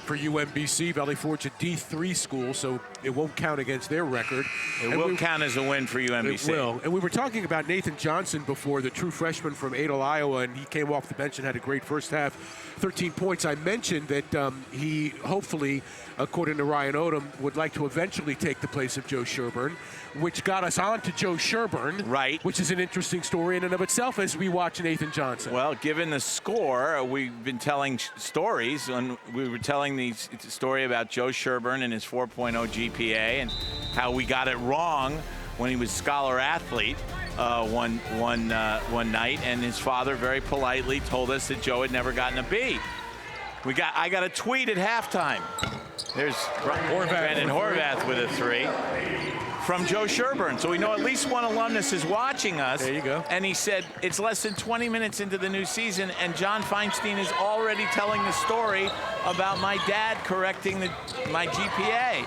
for UMBC. Valley Forge, a D3 school, so it won't count against their record. It will count as a win for UMBC. It will. And we were talking about Nathan Johnson before, the true freshman from Adel, Iowa, and he came off the bench and had a great first half, 13 points. I mentioned that he hopefully, according to Ryan Odom, would like to eventually take the place of Joe Sherburne, which got us on to Joe Sherburne, right? Which is an interesting story in and of itself as we watch Nathan Johnson. Well, given the score, we've been telling stories, and we were telling the story about Joe Sherburne and his 4.0 GPA and how we got it wrong when he was scholar athlete one night, and his father very politely told us that Joe had never gotten a B. I got a tweet at halftime. There's Brandon Horvath with a 3 from Joe Sherburne. So we know at least one alumnus is watching us. There you go. And he said, it's less than 20 minutes into the new season, and John Feinstein is already telling the story about my dad correcting my GPA.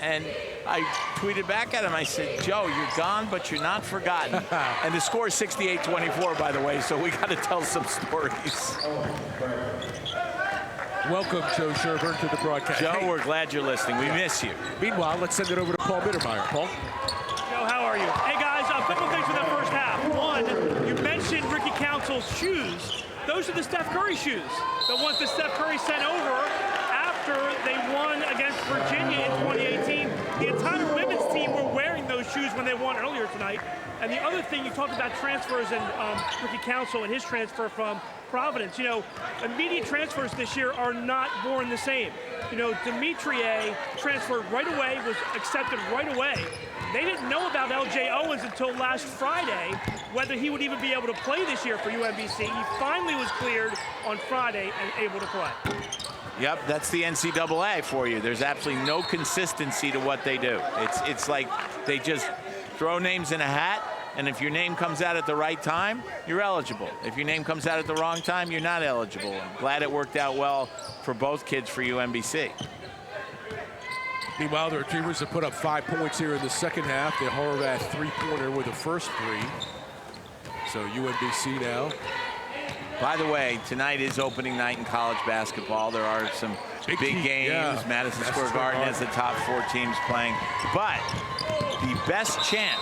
And I tweeted back at him, I said, Joe, you're gone, but you're not forgotten. And the score is 68-24, by the way, so we got to tell some stories. Welcome, Joe Sherburne, to the broadcast. Joe, we're glad you're listening. We miss you. Meanwhile, let's send it over to Paul Mittermeier. Paul? Joe, how are you? Hey, guys, a couple things for that first half. One, you mentioned Ricky Council's shoes. Those are the Steph Curry shoes, the ones that Steph Curry sent over after they won against Virginia in 2018. The entire women's team were wearing those shoes when they won earlier tonight. And the other thing, you talked about transfers and Ricky Council and his transfer from Providence. You know, immediate transfers this year are not born the same. You know, Demetrie transferred right away, was accepted right away. They didn't know about L.J. Owens until last Friday, whether he would even be able to play this year for UMBC. He finally was cleared on Friday and able to play. Yep, that's the NCAA for you. There's absolutely no consistency to what they do. It's like they just throw names in a hat, and if your name comes out at the right time, you're eligible. If your name comes out at the wrong time, you're not eligible. I'm glad it worked out well for both kids for UMBC. Meanwhile, the Retrievers have put up 5 points here in the second half. The Horvath three-pointer with the first 3. So UMBC now. By the way, tonight is opening night in college basketball. There are some big games. Yeah. Madison Square Garden has the top 4 teams playing. But the best chant,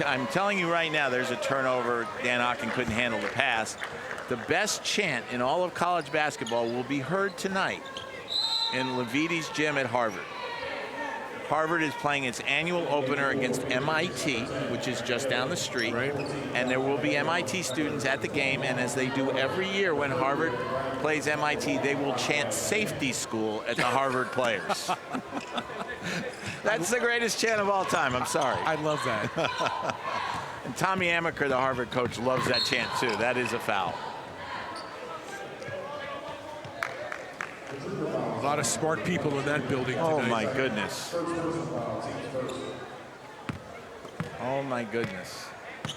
I'm telling you right now, there's a turnover. Dan Ocken couldn't handle the pass. The best chant in all of college basketball will be heard tonight in Levites Gym at Harvard. Harvard is playing its annual opener against MIT, which is just down the street. Right. And there will be MIT students at the game, and as they do every year when Harvard plays MIT, they will chant safety school at the Harvard players. That's the greatest chant of all time, I'm sorry. I love that. And Tommy Amaker, the Harvard coach, loves that chant too. That is a foul. A lot of smart people in that building tonight. Oh my goodness. Oh my goodness.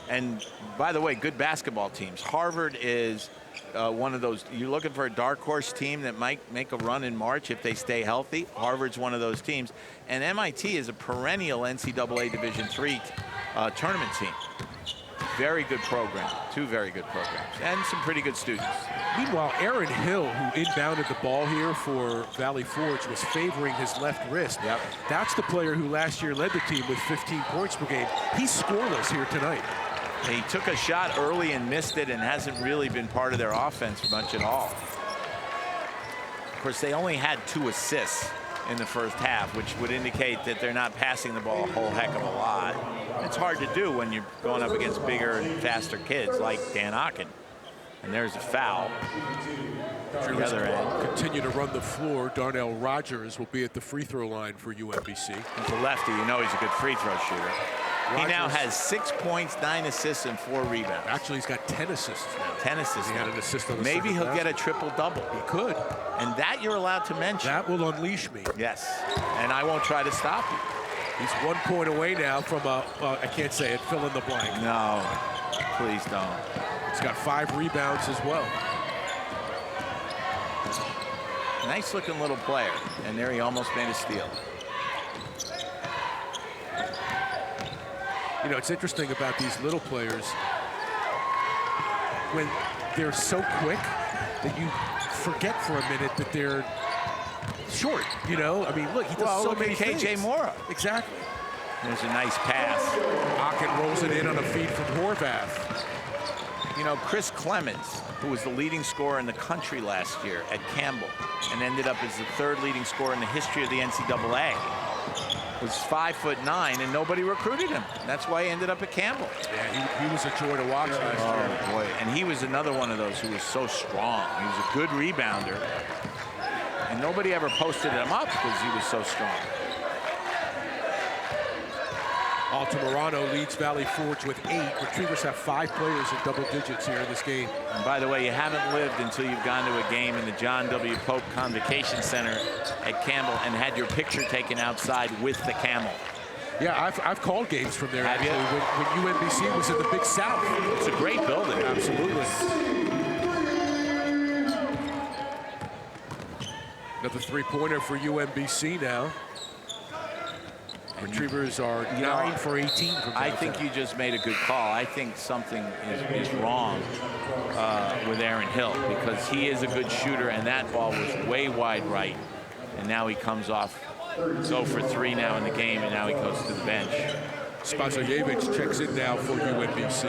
And by the way, good basketball teams. Harvard is one of those, you're looking for a dark horse team that might make a run in March if they stay healthy. Harvard's one of those teams. And MIT is a perennial NCAA Division III tournament team. Very good program, 2 very good programs, and some pretty good students. Meanwhile, Aaron Hill, who inbounded the ball here for Valley Forge, was favoring his left wrist. Yep. That's the player who last year led the team with 15 points per game. He's scoreless here tonight. He took a shot early and missed it and hasn't really been part of their offense much at all. Of course, they only had 2 assists in the first half, which would indicate that they're not passing the ball a whole heck of a lot. It's hard to do when you're going up against bigger and faster kids like Dan Ocken. And there's a foul. The other end. Continue to run the floor. Darnell Rogers will be at the free throw line for UMBC. He's a lefty. You know he's a good free throw shooter. Rogers, he now has 6 points, 9 assists, and 4 rebounds. Actually, he's got 10 assists now. 10 assists. He had an assist on the Maybe second he'll half. get a triple-double. He could. And that you're allowed to mention. That will unleash me. Yes. And I won't try to stop you. He's 1 point away now from a, I can't say it, fill in the blank. No, please don't. He's got 5 rebounds as well. Nice looking little player. And there he almost made a steal. You know, it's interesting about these little players. when they're so quick that you forget for a minute that they're short, you know? I mean, look, he does so many things. KJ Mora. Exactly. There's a nice pass. Ocken rolls it in on a feed from Horvath. You know, Chris Clemens, who was the leading scorer in the country last year at Campbell and ended up as the third leading scorer in the history of the NCAA, was 5'9", and nobody recruited him. That's why he ended up at Campbell. Yeah, he was a joy to watch last year. Oh, boy. And he was another one of those who was so strong. He was a good rebounder. And nobody ever posted him up because he was so strong. Altamirano leads Valley Forge with 8. Retrievers have 5 players in double digits here in this game. And by the way, you haven't lived until you've gone to a game in the John W. Pope Convocation Center at Campbell and had your picture taken outside with the camel. Yeah, I've called games from there. Have actually, you? when UMBC was in the Big South. It's a great building. Absolutely. Another three-pointer for UMBC now. Retrievers are 9 for 18 from downtown. I think you just made a good call. I think something is wrong with Aaron Hill because he is a good shooter, and that ball was way wide right. And now he comes off 0 for 3 now in the game, and now he goes to the bench. Spazajevich checks in now for UMBC.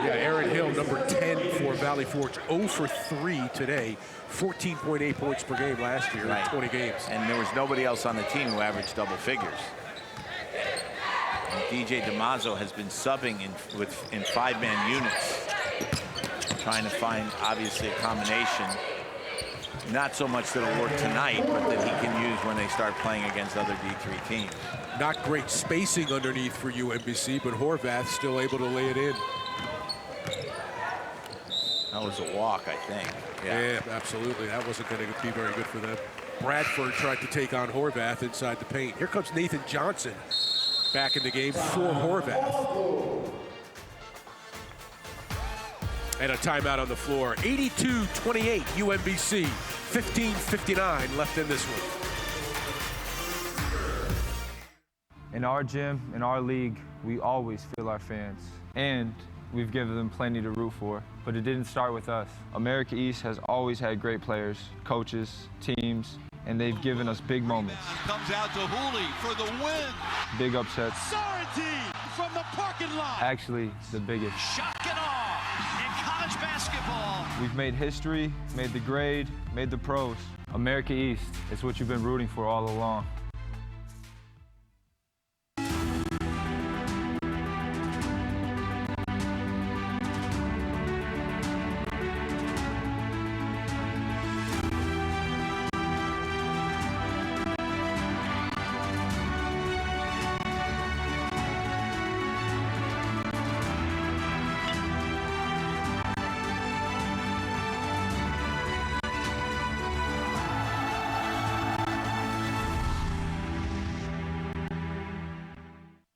Yeah, Aaron Hill, number 10 for Valley Forge, 0 for 3 today. 14.8 points per game last year in 20 games. And there was nobody else on the team who averaged double figures. And DJ DiMazzo has been subbing in 5-man units, trying to find, obviously, a combination. Not so much that'll work tonight, but that he can use when they start playing against other D3 teams. Not great spacing underneath for UMBC, but Horvath still able to lay it in. That was a walk, I think. Yeah, absolutely. That wasn't going to be very good for them. Bradford tried to take on Horvath inside the paint. Here comes Nathan Johnson back in the game for Horvath. And a timeout on the floor. 82-28 UMBC. 15:59 left in this one. In our gym, in our league, we always feel our fans. And we've given them plenty to root for, but it didn't start with us. America East has always had great players, coaches, teams, and they've given us big moments. Comes out to Hooley for the win. Big upsets. Sorrentine from the parking lot. Actually, the biggest. Shock and awe in college basketball. We've made history, made the grade, made the pros. America East, it's what you've been rooting for all along.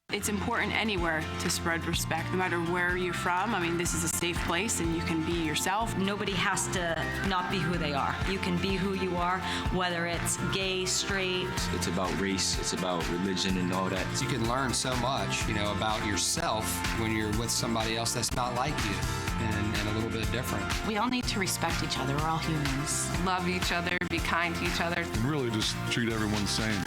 It's important anywhere to spread respect, no matter where you're from. I mean, this is a safe place and you can be yourself. Nobody has to not be who they are. You can be who you are, whether it's gay, straight. It's about race, it's about religion and all that. You can learn so much, about yourself when you're with somebody else that's not like you and a little bit different. We all need to respect each other. We're all humans. Love each other, be kind to each other. And really just treat everyone the same.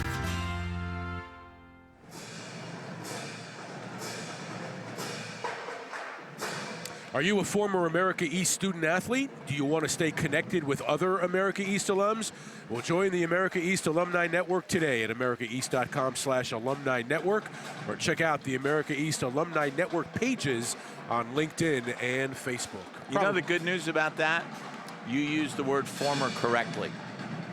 Are you a former America East student athlete? Do you want to stay connected with other America East alums? Well, join the America East Alumni Network today at americaeast.com/alumni network, or check out the America East Alumni Network pages on LinkedIn and Facebook. You know the good news about that? You use the word former correctly.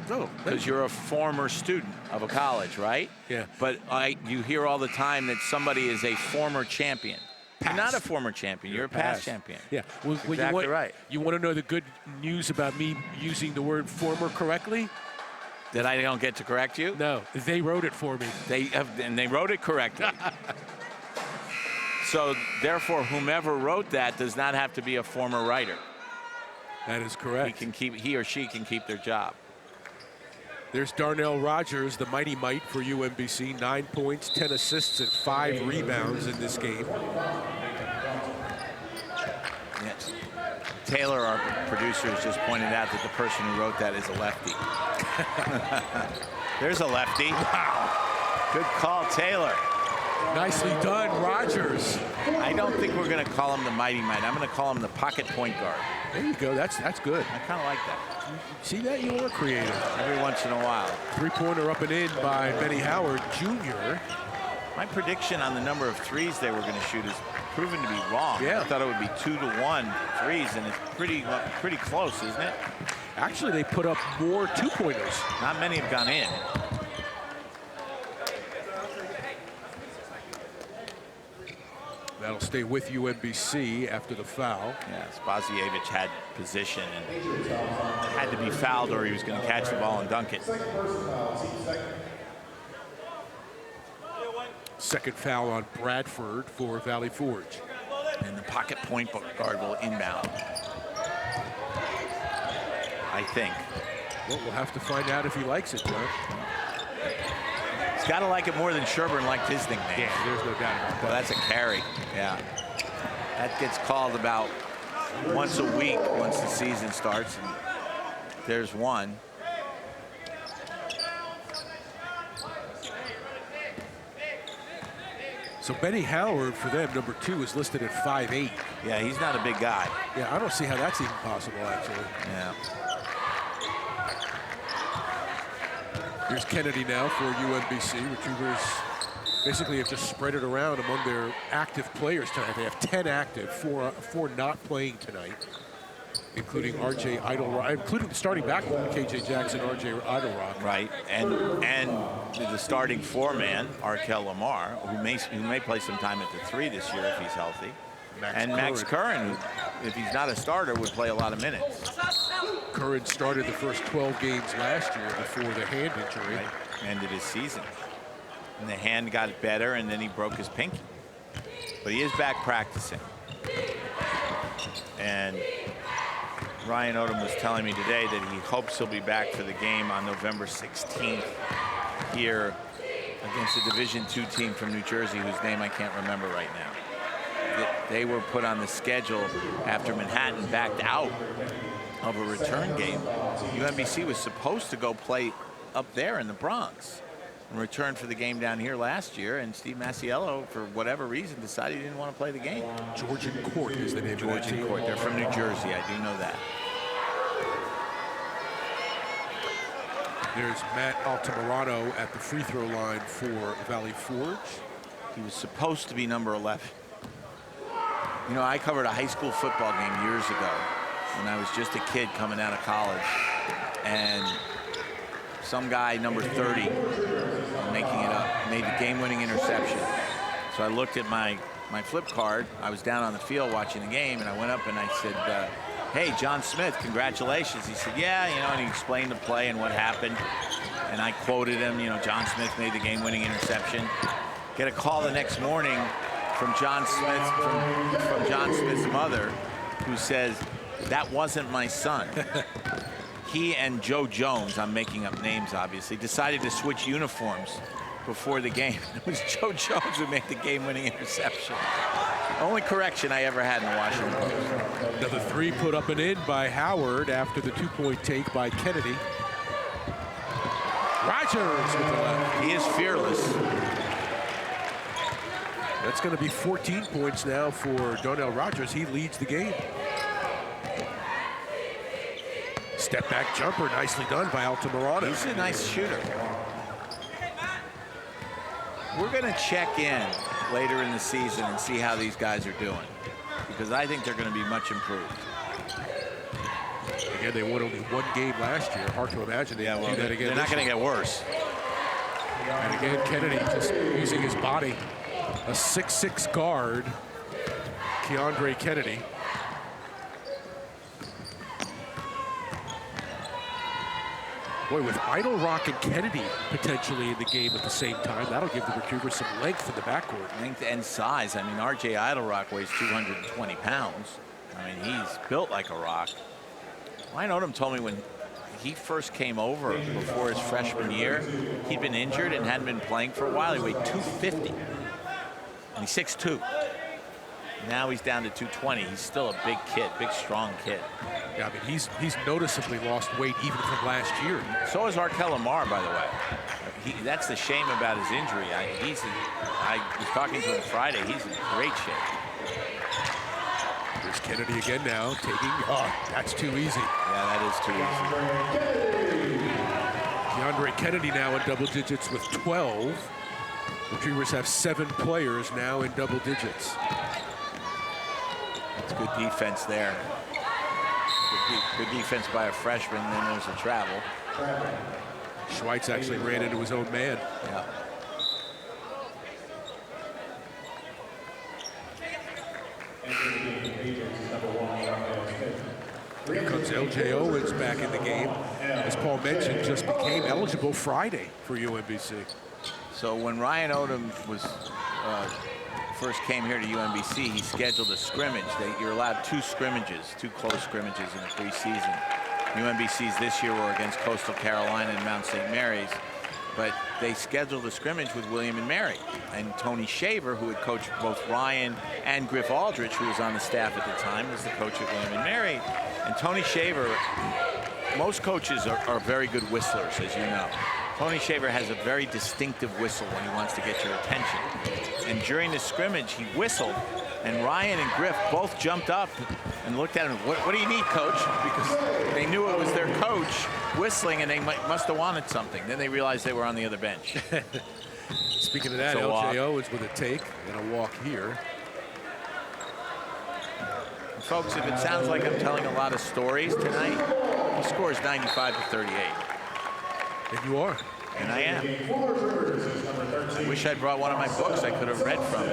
Oh, because you're a former student of a college, right? Yeah. But you hear all the time that somebody is a former champion. You're not a former champion. You're a past champion. Yeah. Well, exactly right. You want to know the good news about me using the word former correctly? That I don't get to correct you? No. They wrote it for me. And they wrote it correctly. So, therefore, whomever wrote that does not have to be a former writer. That is correct. He or she can keep their job. There's Darnell Rogers, the mighty mite for UMBC. 9 points, 10 assists, and 5 rebounds in this game. Taylor, our producer, has just pointed out that the person who wrote that is a lefty. There's a lefty. Wow. Good call, Taylor. Nicely done, Rogers. I don't think we're going to call him the Mighty Might. I'm going to call him the pocket point guard. There you go. That's good. I kind of like that. See that? You are creative. Every once in a while. Three-pointer up and in by Benny Howard, Jr. My prediction on the number of threes they were going to shoot is proven to be wrong. Yeah. I thought it would be 2-to-1 threes, and it's pretty close, isn't it? Actually, they put up more two-pointers. Not many have gone in. That'll stay with UMBC after the foul. Yeah, Spazievich had position and had to be fouled or he was going to catch the ball and dunk it. Second foul on Bradford for Valley Forge. And the pocket point guard will inbound, I think. Well, we'll have to find out if he likes it, John. He's got to like it more than Sherburne liked his nickname. Yeah, there's no doubt about that. Well, that's a carry. Yeah. That gets called about once a week once the season starts. And there's one. So Benny Howard, for them, number 2, is listed at 5'8". Yeah, he's not a big guy. Yeah, I don't see how that's even possible, actually. Yeah. Here's Kennedy now for UMBC. Retrievers basically have just spread it around among their active players tonight. They have 10 active, four not playing tonight, including RJ Idlerock, including the starting backcourt, KJ Jackson, RJ Idlerock. Right, and the starting 4-man, Arkel Lamar, who may play some time at the 3 this year if he's healthy. Max Curran, who, if he's not a starter, would play a lot of minutes. Curran started the first 12 games last year before the hand injury. Right. Ended his season. And the hand got better, and then he broke his pinky. But he is back practicing. And Ryan Odom was telling me today that he hopes he'll be back for the game on November 16th here against a Division II team from New Jersey whose name I can't remember right now. They were put on the schedule after Manhattan backed out of a return game. UMBC was supposed to go play up there in the Bronx in return for the game down here last year, and Steve Masiello, for whatever reason, decided he didn't want to play the game. Georgian Court is the name of that team. Georgian Court. They're from New Jersey. I do know that. There's Matt Altamirano at the free throw line for Valley Forge. He was supposed to be number 11. You know, I covered a high school football game years ago when I was just a kid coming out of college, and some guy, number 30, I'm making it up, made the game-winning interception. So I looked at my flip card. I was down on the field watching the game, and I went up and I said, hey, John Smith, congratulations. He said, yeah, you know, and he explained the play and what happened. And I quoted him, you know, John Smith made the game-winning interception. Get a call the next morning from John Smith's mother, who says, that wasn't my son. He and Joe Jones, I'm making up names obviously, decided to switch uniforms before the game. It was Joe Jones who made the game-winning interception. Only correction I ever had in the Washington Post. Another 3 put up and in by Howard after the 2-point take by Kennedy. Rogers with the left. He is fearless. That's going to be 14 points now for Darnell Rogers. He leads the game. Step back jumper, nicely done by Altamirano. He's a nice shooter. We're going to check in later in the season and see how these guys are doing, because I think they're going to be much improved. Again, they won only 1 game last year. Hard to imagine they do that again. They're not going to get worse. And again, Kennedy just using his body. A 6'6" guard, Keandre Kennedy. Boy, with Idlerock and Kennedy potentially in the game at the same time, that'll give the Retrievers some length in the backcourt. Length and size. I mean, RJ Idlerock weighs 220 pounds. I mean, he's built like a rock. Ryan Odom told me when he first came over before his freshman year, he'd been injured and hadn't been playing for a while. He weighed 250. And he's 6'2". Now he's down to 220. He's still a big kid, big, strong kid. Yeah, I mean, he's noticeably lost weight even from last year. So is Arkel Lamar, by the way. That's the shame about his injury. I was talking to him Friday. He's in great shape. There's Kennedy again now, taking, oh, that's too easy. Yeah, that is too easy. DeAndre Kennedy now in double digits with 12. Retrievers have 7 players now in double digits. It's good defense there. Good defense by a freshman, then there's a travel. Schweitz actually ran into his own man. Yeah. Here comes L.J. Owens back in the game. As Paul mentioned, just became eligible Friday for UMBC. So when Ryan Odom was first came here to UMBC, he scheduled a scrimmage. You're allowed 2 scrimmages, 2 close scrimmages in the preseason. UMBC's this year were against Coastal Carolina and Mount St. Mary's, but they scheduled a scrimmage with William and Mary. And Tony Shaver, who had coached both Ryan and Griff Aldrich, who was on the staff at the time, was the coach at William and Mary. And Tony Shaver, most coaches are very good whistlers, as you know. Tony Shaver has a very distinctive whistle when he wants to get your attention. And during the scrimmage, he whistled, and Ryan and Griff both jumped up and looked at him. What do you need, coach? Because they knew it was their coach whistling, and they must have wanted something. Then they realized they were on the other bench. Speaking of that, L.J. Owens with a take and a walk here. And folks, if it sounds like I'm telling a lot of stories tonight, he scores 95-38. And you are. And I am. I wish I'd brought one of my books I could have read from.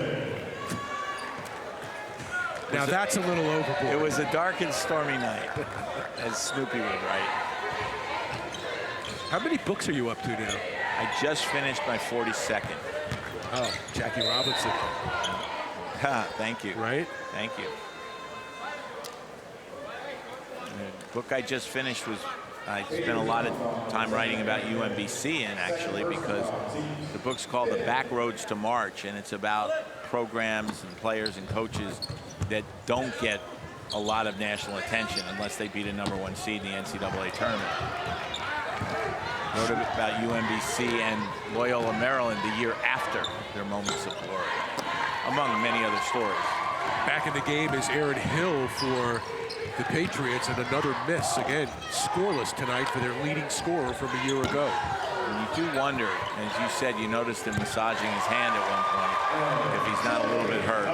Now that's a little overboard. It was a dark and stormy night, as Snoopy would write. How many books are you up to now? I just finished my 42nd. Oh, Jackie Robinson. Thank you. Right? Thank you. The book I just finished was, I spent a lot of time writing about UMBC in, actually, because the book's called The Back Roads to March, and it's about programs and players and coaches that don't get a lot of national attention unless they beat a #1 seed in the NCAA tournament. Wrote about UMBC and Loyola Maryland the year after their moments of glory, among many other stories. Back in the game is Aaron Hill for the Patriots, and another miss. Again, scoreless tonight for their leading scorer from a year ago. And you do wonder, as you said, you noticed him massaging his hand at one point, if he's not a little bit hurt.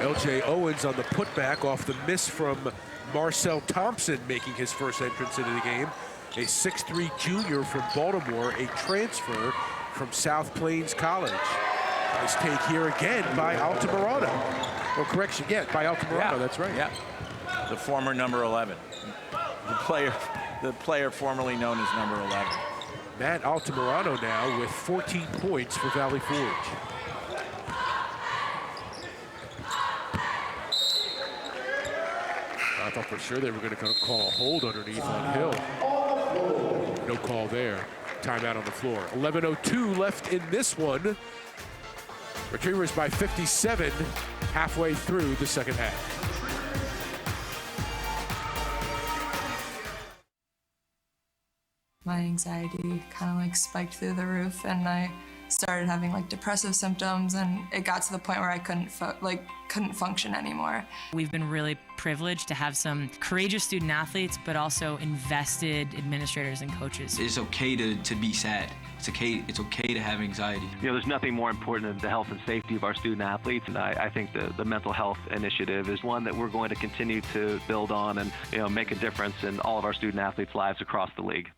L.J. Owens on the putback off the miss from Marcel Thompson, making his first entrance into the game. A 6'3" junior from Baltimore, a transfer from South Plains College. Nice take here again by Altamirano. Or correction, yeah, by Altamirano, Yeah. that's right. Yeah. The former number 11. The player formerly known as number 11. Matt Altamirano now with 14 points for Valley Forge. I thought for sure they were going to call a hold underneath on Hill. No call there. Timeout on the floor. 11:02 left in this one. Retrievers by 57 halfway through the second half. My anxiety kind of like spiked through the roof, and I started having like depressive symptoms, and it got to the point where I couldn't function anymore. We've been really privileged to have some courageous student athletes, but also invested administrators and coaches. It's okay to be sad. It's okay to have anxiety. You know, there's nothing more important than the health and safety of our student athletes, and I think the mental health initiative is one that we're going to continue to build on and, you know, make a difference in all of our student athletes' lives across the league.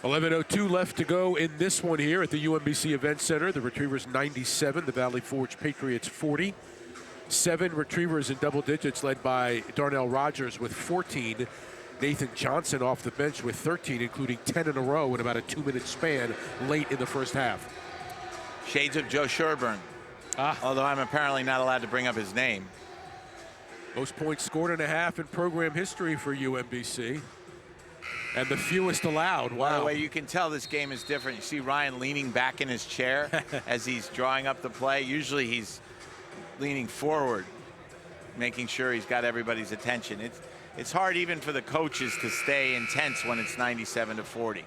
11:02 left to go in this one here at the UMBC Event Center. The Retrievers 97, the Valley Forge Patriots 40. 7 Retrievers in double digits led by Darnell Rogers with 14. Nathan Johnson off the bench with 13, including 10 in a row in about a 2-minute span late in the first half. Shades of Joe Sherburne. Although I'm apparently not allowed to bring up his name. Most points scored in a half in program history for UMBC. And the fewest allowed. Wow. By the way, you can tell this game is different. You see Ryan leaning back in his chair as he's drawing up the play. Usually he's leaning forward, making sure he's got everybody's attention. It's hard even for the coaches to stay intense when it's 97-40.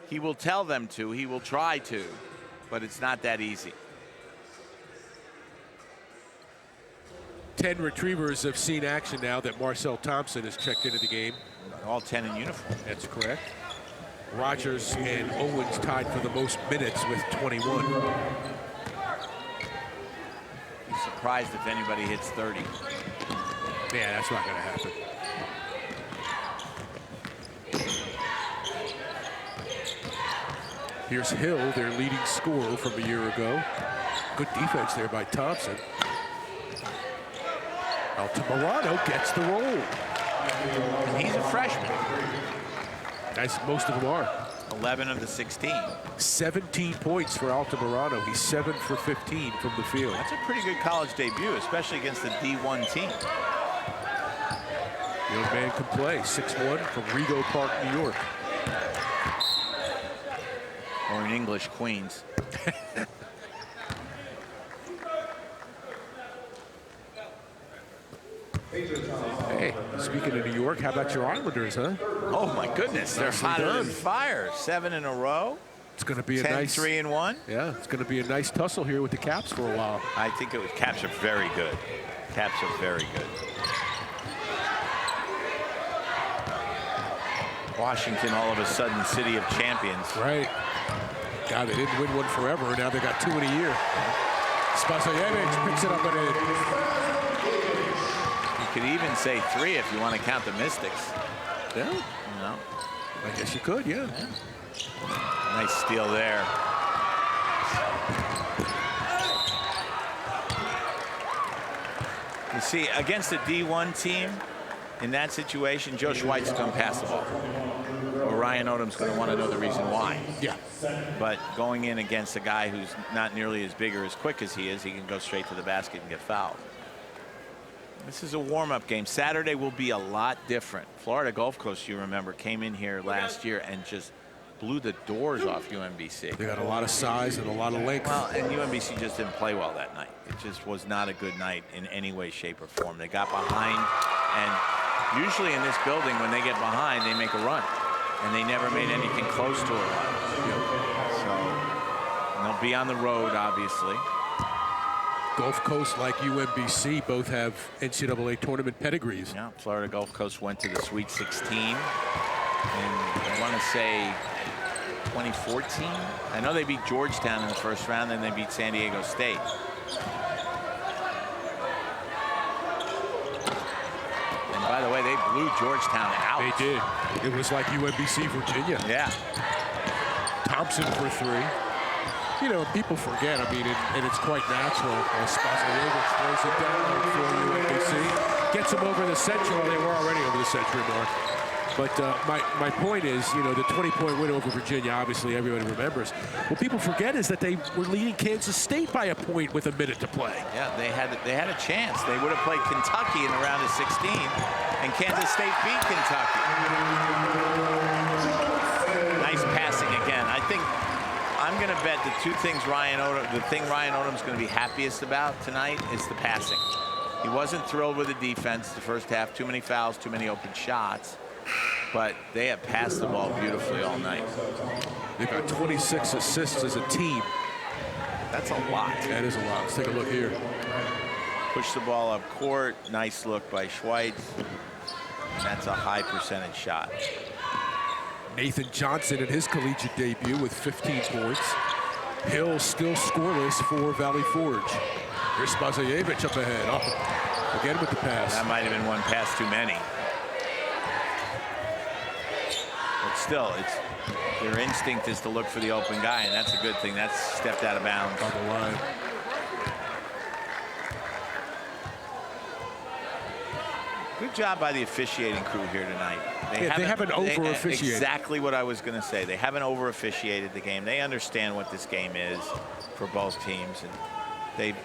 He will tell them to, he will try to, but it's not that easy. 10 Retrievers have seen action now that Marcel Thompson has checked into the game. All 10 in uniform. That's correct. Rogers and Owens tied for the most minutes with 21. Be surprised if anybody hits 30. Yeah, that's not going to happen. Here's Hill, their leading scorer from a year ago. Good defense there by Thompson. Altamirano gets the roll. And he's a freshman. As most of them are. 11 of the 16. 17 points for Altamirano. He's 7 for 15 from the field. That's a pretty good college debut, especially against the D1 team. The young man can play. 6'1" from Rego Park, New York. Or in English, Queens. Hey, speaking of New York, how about your Islanders, huh? Oh my goodness, they're hotter than fire. 7 in a row. It's going to be a 10, nice 3-1. Yeah, it's going to be a nice tussle here with the Caps for a while. I think Caps are very good. Caps are very good. Washington, all of a sudden, city of champions. Right. God, they didn't win one forever, and now they got 2 in a year. Spasojevich picks it up and in. You could even say 3 if you want to count the Mystics. Yeah. No. I guess you could, yeah. Nice steal there. You see, against a D1 team, in that situation, Joe Schweitz is going to pass the ball. Or Ryan Odom's going to want to know the reason why. Yeah. But going in against a guy who's not nearly as big or as quick as he is, he can go straight to the basket and get fouled. This is a warm-up game. Saturday will be a lot different. Florida Gulf Coast, you remember, came in here last year and just blew the doors off UMBC. They got a lot of size and a lot of length. Well, and UMBC just didn't play well that night. It just was not a good night in any way, shape, or form. They got behind, and usually in this building, when they get behind, they make a run. And they never made anything close to a run. So, and they'll be on the road, obviously. Gulf Coast, like UMBC, both have NCAA tournament pedigrees. Yeah, Florida Gulf Coast went to the Sweet 16. And I want to say 2014. I know they beat Georgetown in the first round, then they beat San Diego State. And by the way, they blew Georgetown out. They did. It was like UMBC Virginia. Yeah. Thompson for 3. You know, people forget, I mean, and it's quite natural. Spasojevich throws it down for UMBC. Gets them over the century. Well, they were already over the century mark. But my point is, you know, the 20-point win over Virginia, obviously everybody remembers. What people forget is that they were leading Kansas State by a point with a minute to play. Yeah, they had a chance. They would have played Kentucky in the round of 16, and Kansas State beat Kentucky. Nice passing again. I think I'm going to bet the thing Ryan Odom's going to be happiest about tonight is the passing. He wasn't thrilled with the defense the first half. Too many fouls, too many open shots. But they have passed the ball beautifully all night. They've got 26 assists as a team. That's a lot. That is a lot. Let's take a look here. Push the ball up court. Nice look by Schweitz. That's a high percentage shot. Nathan Johnson in his collegiate debut with 15 points. Hill still scoreless for Valley Forge. Here's Spasojevich up ahead. Oh, again with the pass. That might have been one pass too many. But still, it's Your instinct is to look for the open guy, and that's a good thing. That's stepped out of bounds. On the line. Good job by the officiating crew here tonight. They haven't over-officiated. Exactly what I was going to say. They haven't over-officiated the game. They understand what this game is for both teams, and they've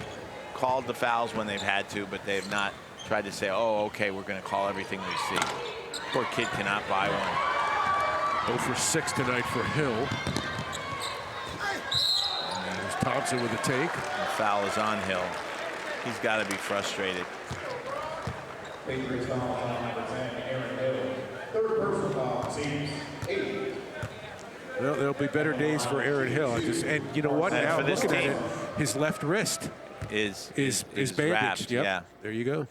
called the fouls when they've had to, but they've not tried to say, oh, okay, we're going to call everything we see. Poor kid cannot buy one. 0 for 6 tonight for Hill. And there's Thompson with a take. The foul is on Hill. He's got to be frustrated. Well, there'll be better days for Aaron Hill. And you know what? Now looking at it, his left wrist is bandaged. wrapped. Yep. Yeah. There you go.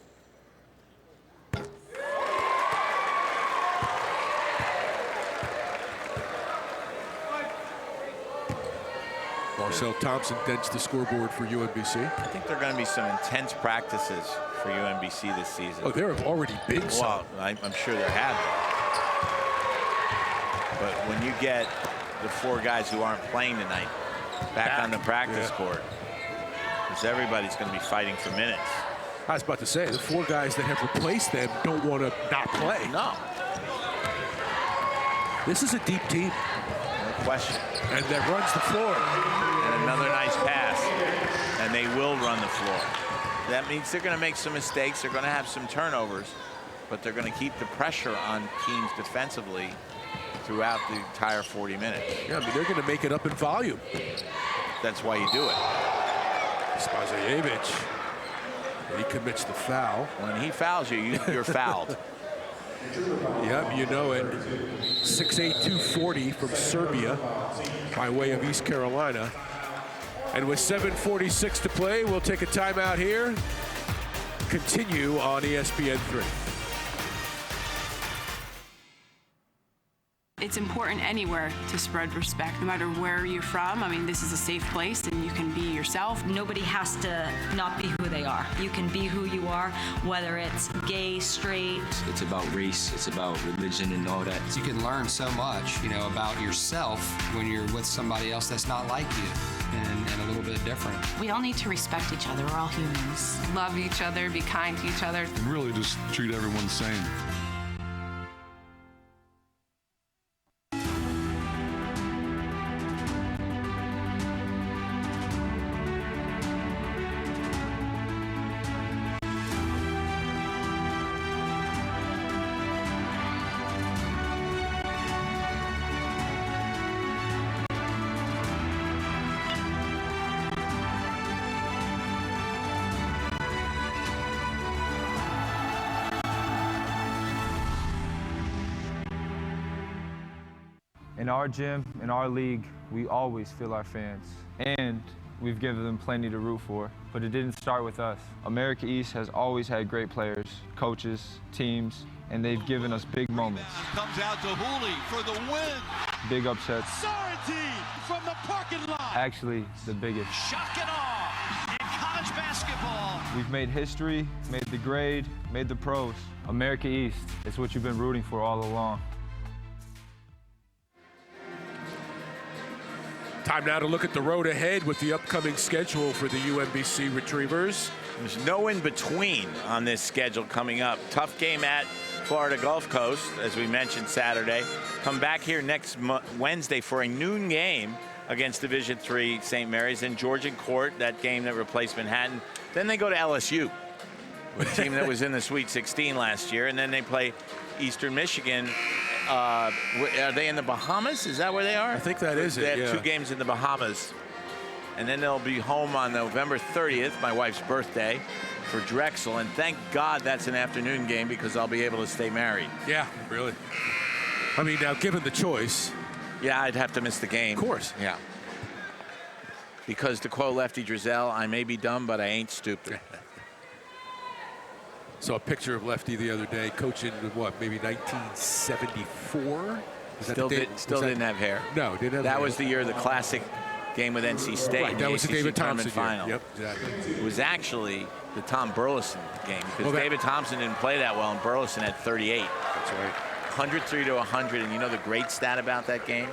Marcel Thompson dents the scoreboard for UMBC. I think there are going to be some intense practices for UMBC this season. Oh, there have already been some. Well, I'm sure there have been. But when you get the 4 guys who aren't playing tonight back on the practice court, because everybody's going to be fighting for minutes. I was about to say, the 4 guys that have replaced them don't want to not play. No. This is a deep team. No question. And that runs the floor. And another nice pass. And they will run the floor. That means they're going to make some mistakes. They're going to have some turnovers. But they're going to keep the pressure on teams defensively throughout the entire 40 minutes. Yeah, I mean, they're going to make it up in volume. That's why you do it. Spazajevic. He commits the foul. When he fouls you, you're fouled. Yep, you know it. 6'8", 240 from Serbia by way of East Carolina. And with 7:46 to play, we'll take a timeout here. Continue on ESPN3. It's important anywhere to spread respect, no matter where you're from. I mean, this is a safe place and you can be yourself. Nobody has to not be who they are. You can be who you are, whether it's gay, straight. It's about race, it's about religion and all that. You can learn so much, you know, about yourself when you're with somebody else that's not like you and a little bit different. We all need to respect each other. We're all humans. Love each other, be kind to each other. And really just treat everyone the same. In our gym, in our league, we always feel our fans. And we've given them plenty to root for. But it didn't start with us. America East has always had great players, coaches, teams, and they've given us big moments. Comes out to Hooley for the win. Big upsets. Sorrentine from the parking lot. Actually, the biggest. Shock and awe in college basketball. We've made history, made the grade, made the pros. America East, it's what you've been rooting for all along. Time now to look at the road ahead with the upcoming schedule for the UMBC Retrievers. There's no in-between on this schedule coming up. Tough game at Florida Gulf Coast, as we mentioned Saturday. Come back here next Wednesday for a noon game against Division III St. Mary's. Then Georgian Court, that game that replaced Manhattan. Then they go to LSU, a team that was in the Sweet 16 last year. And then they play Eastern Michigan. Are they in the Bahamas? Is that where they are? I think that is it, They have yeah. 2 games in the Bahamas. And then they'll be home on November 30th, my wife's birthday, for Drexel. And thank God that's an afternoon game because I'll be able to stay married. Yeah, really. I mean, now, given the choice. Yeah, I'd have to miss the game. Of course. Yeah. Because to quote Lefty Drizel, I may be dumb, but I ain't stupid. Saw a picture of Lefty the other day, coaching in what, maybe 1974? Still didn't have hair. No, didn't have That hair. was the year of the classic game with NC State. Right, that was the ACC David tournament Thompson final. year. Yep, exactly. It was actually the Tom Burleson game because Well, David Thompson didn't play that well and Burleson had 38. That's right. 103 to 100, and you know the great stat about that game?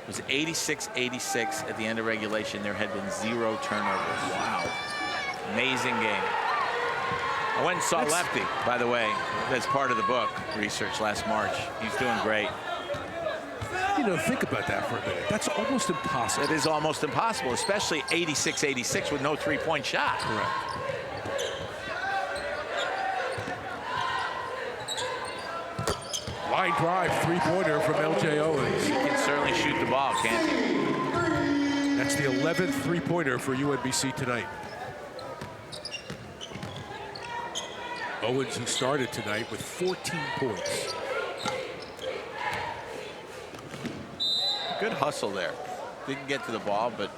was 86-86 at the end of regulation. There had been 0 turnovers. Wow. Amazing game. I went and saw Lefty, by the way. That's part of the book, research last March. He's doing great. You know, think about that for a minute. That's almost impossible. It is almost impossible, especially 86-86 with no three-point shot. Correct. Line drive, three-pointer from L.J. Owens. He can certainly shoot the ball, can't he? That's the 11th three-pointer for UMBC tonight. Owens, who started tonight with 14 points. Good hustle there. Didn't get to the ball, but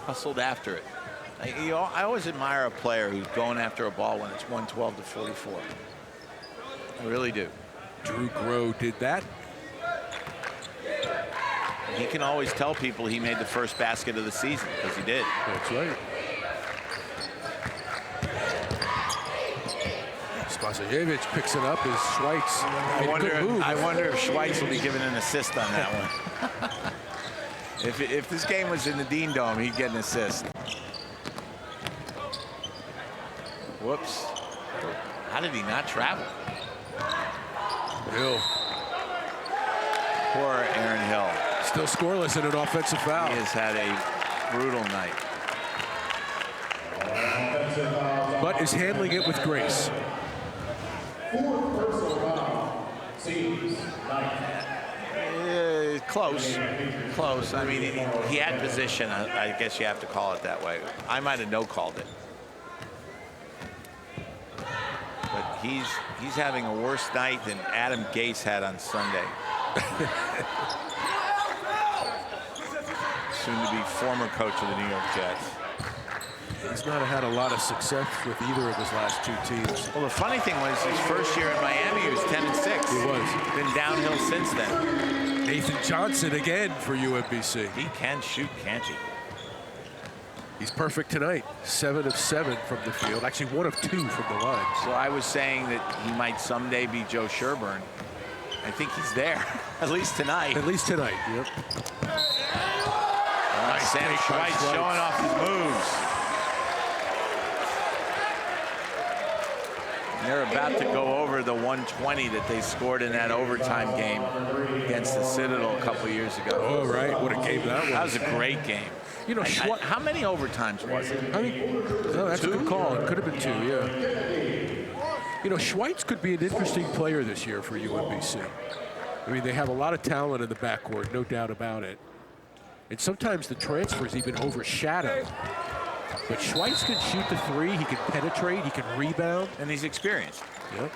hustled after it. I always admire a player who's going after a ball when it's 112 to 44. I really do. Drew Groh did that. He can always tell people he made the first basket of the season, because he did. That's right. Spasajevich picks it up as Schweitz. I wonder if Schweitz will be given an assist on that one. If this game was in the Dean Dome, he'd get an assist. Whoops. How did he not travel? Hill. Poor Aaron Hill. Still scoreless in an offensive foul. He has had a brutal night. But is handling it with grace. Close. I mean, he had position. I guess you have to call it that way. I might have no-called it. But he's having a worse night than Adam Gase had on Sunday. Soon to be former coach of the New York Jets. He's not had a lot of success with either of his last two teams. Well, the funny thing was his first year in Miami, he was 10-6. He was. Been downhill since then. Nathan Johnson again for UMBC. He can shoot, can't he? He's perfect tonight. 7 of 7 from the field. Actually, 1 of 2 from the line. So I was saying that he might someday be Joe Sherburne. I think he's there, at least tonight. At least tonight, yep. Nice Sam Schweitz showing off his moves. They're about to go over the 120 that they scored in that overtime game against the Citadel a couple years ago. Oh, right. What a game that was. That was a great game. You know, how many overtimes was it? No, that's 2? A good call. It could have been 2, yeah. You know, Schweitz could be an interesting player this year for UMBC. I mean, they have a lot of talent in the backcourt, no doubt about it. And sometimes the transfers even overshadow. But Schweitz can shoot the 3, he can penetrate, he can rebound. And he's experienced. Yep.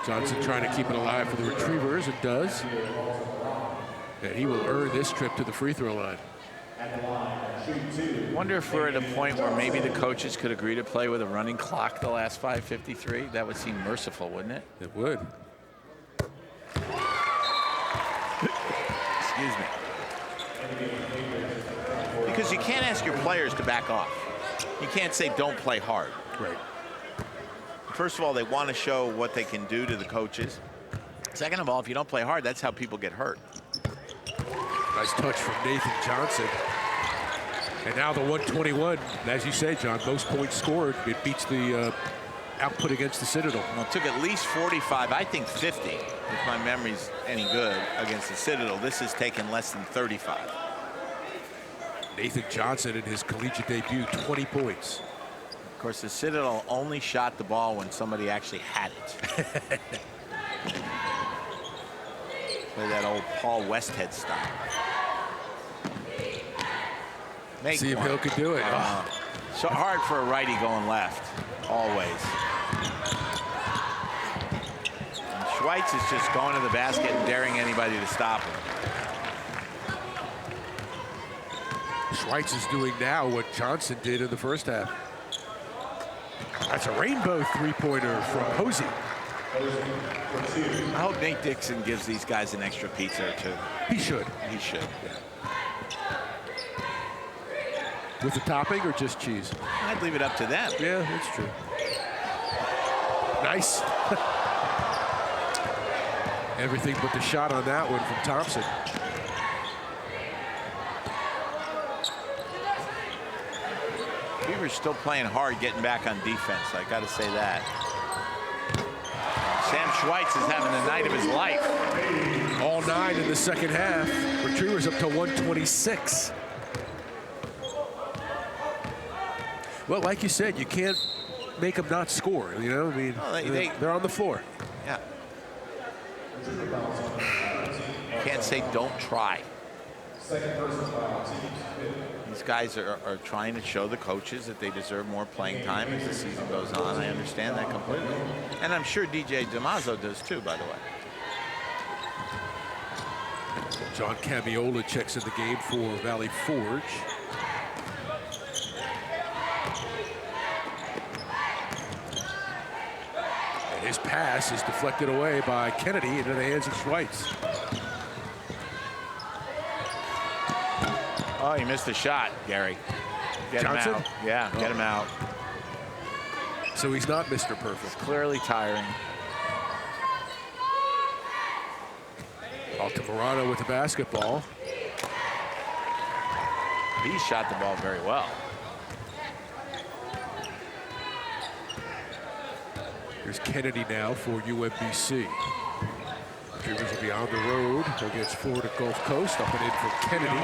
Johnson trying to keep it alive for the Retrievers, and does. And he will earn this trip to the free throw line. Wonder if we're at a point where maybe the coaches could agree to play with a running clock the last 5:53. That would seem merciful, wouldn't it? It would. Excuse me. Because you can't ask your players to back off. You can't say don't play hard. Right. First of all, they want to show what they can do to the coaches. Second of all, if you don't play hard, that's how people get hurt. Nice touch from Nathan Johnson. And now the 121, as you say, John, most points scored. It beats the output against the Citadel. Well, it took at least 45, I think 50, if my memory's any good, against the Citadel. This has taken less than 35. Nathan Johnson in his collegiate debut, 20 points. Of course, the Citadel only shot the ball when somebody actually had it. Play that old Paul Westhead style. Make See if one. Hill could do it. So hard for a righty going left, always. And Schweitz is just going to the basket and daring anybody to stop him. Schweitz is doing now what Johnson did in the first half. That's a rainbow three-pointer from Hosey. I hope Nate Dixon gives these guys an extra pizza or two. He should. He should. Yeah. With the topping or just cheese? I'd leave it up to them. Yeah, that's true. Nice. Everything but the shot on that one from Thompson. Beaver's still playing hard, getting back on defense. I got to say that. Sam Schweitz is having the night of his life. All 9 in the second half. Retrievers up to 126. Well, like you said, you can't make them not score. You know, I mean, well, they're on the floor. Yeah. Can't say don't try. These guys are trying to show the coaches that they deserve more playing time as the season goes on. I understand that completely. And I'm sure DJ DiMaggio does too, by the way. John Camiola checks in the game for Valley Forge. And his pass is deflected away by Kennedy into the hands of Schweitz. Oh, he missed the shot, Gary. Get Johnson? him out. Yeah, get him out. So he's not Mr. Perfect. It's clearly tiring. Altamirano with the basketball. He shot the ball very well. Here's Kennedy now for UMBC. Retrievers will be on the road against Florida Gulf Coast. Up and in for Kennedy.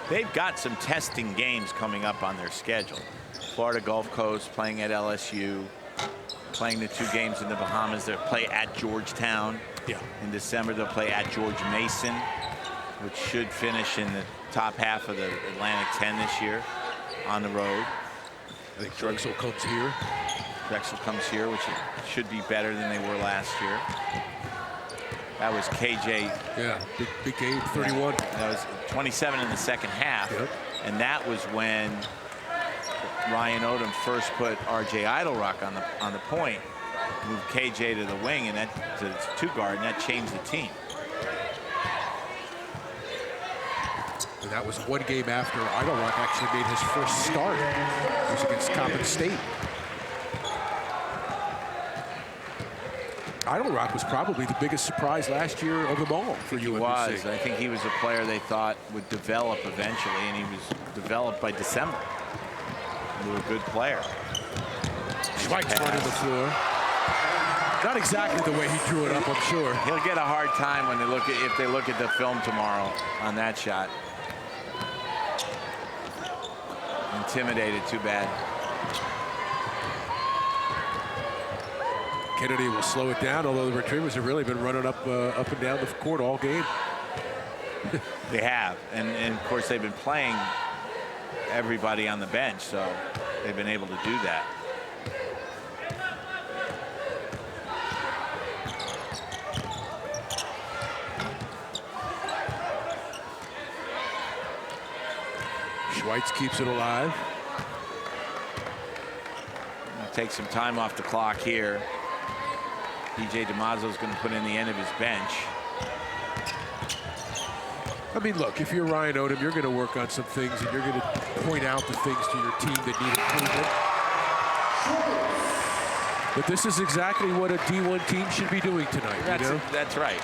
They've got some testing games coming up on their schedule. Florida Gulf Coast playing at LSU, playing the 2 games in the Bahamas. They'll play at Georgetown. Yeah. In December, they'll play at George Mason, which should finish in the top half of the Atlantic 10 this year on the road. I think Drexel comes here. Drexel comes here, which should be better than they were last year. That was KJ. Yeah, big game, 31. That was 27 in the second half. Yep. And that was when Ryan Odom first put RJ Idlerock on the point, moved KJ to the wing and that to 2 guard, and that changed the team. And that was 1 game after Idlerock actually made his first start. It was against Coppin State. Idlerock was probably the biggest surprise last year of them all for UMBC. He was. I think he was a player they thought would develop eventually, and he was developed by December. He was a good player. Schweitz running the floor. Not exactly the way he drew it up, I'm sure. He'll get a hard time when if they look at the film tomorrow on that shot. Intimidated, too bad. Kennedy will slow it down, although the Retrievers have really been running up and down the court all game. They have, and of course they've been playing everybody on the bench, so they've been able to do that. Schweitz keeps it alive. Take some time off the clock here. DJ DiMaggio is going to put in the end of his bench. I mean, look, if you're Ryan Odom, you're going to work on some things, and you're going to point out the things to your team that need improvement. But this is exactly what a D1 team should be doing tonight. That's right.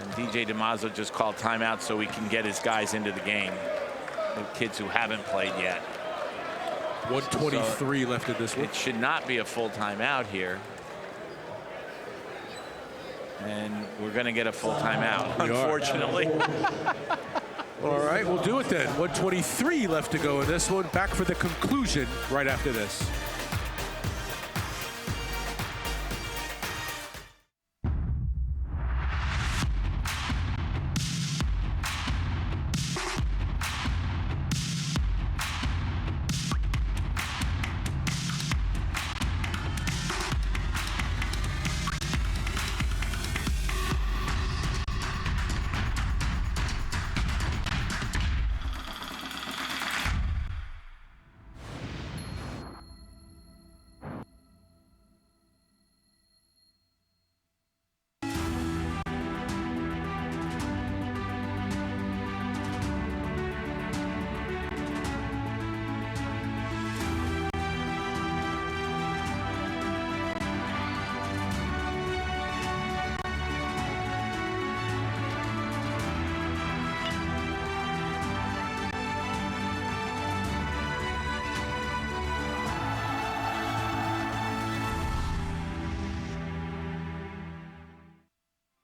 And DJ DiMaggio just called timeout so he can get his guys into the game. The kids who haven't played yet. 1:23 left in this one. It should not be a full timeout here. And we're going to get a full timeout, unfortunately. All right, we'll do it then. 1:23 left to go in this one. Back for the conclusion right after this.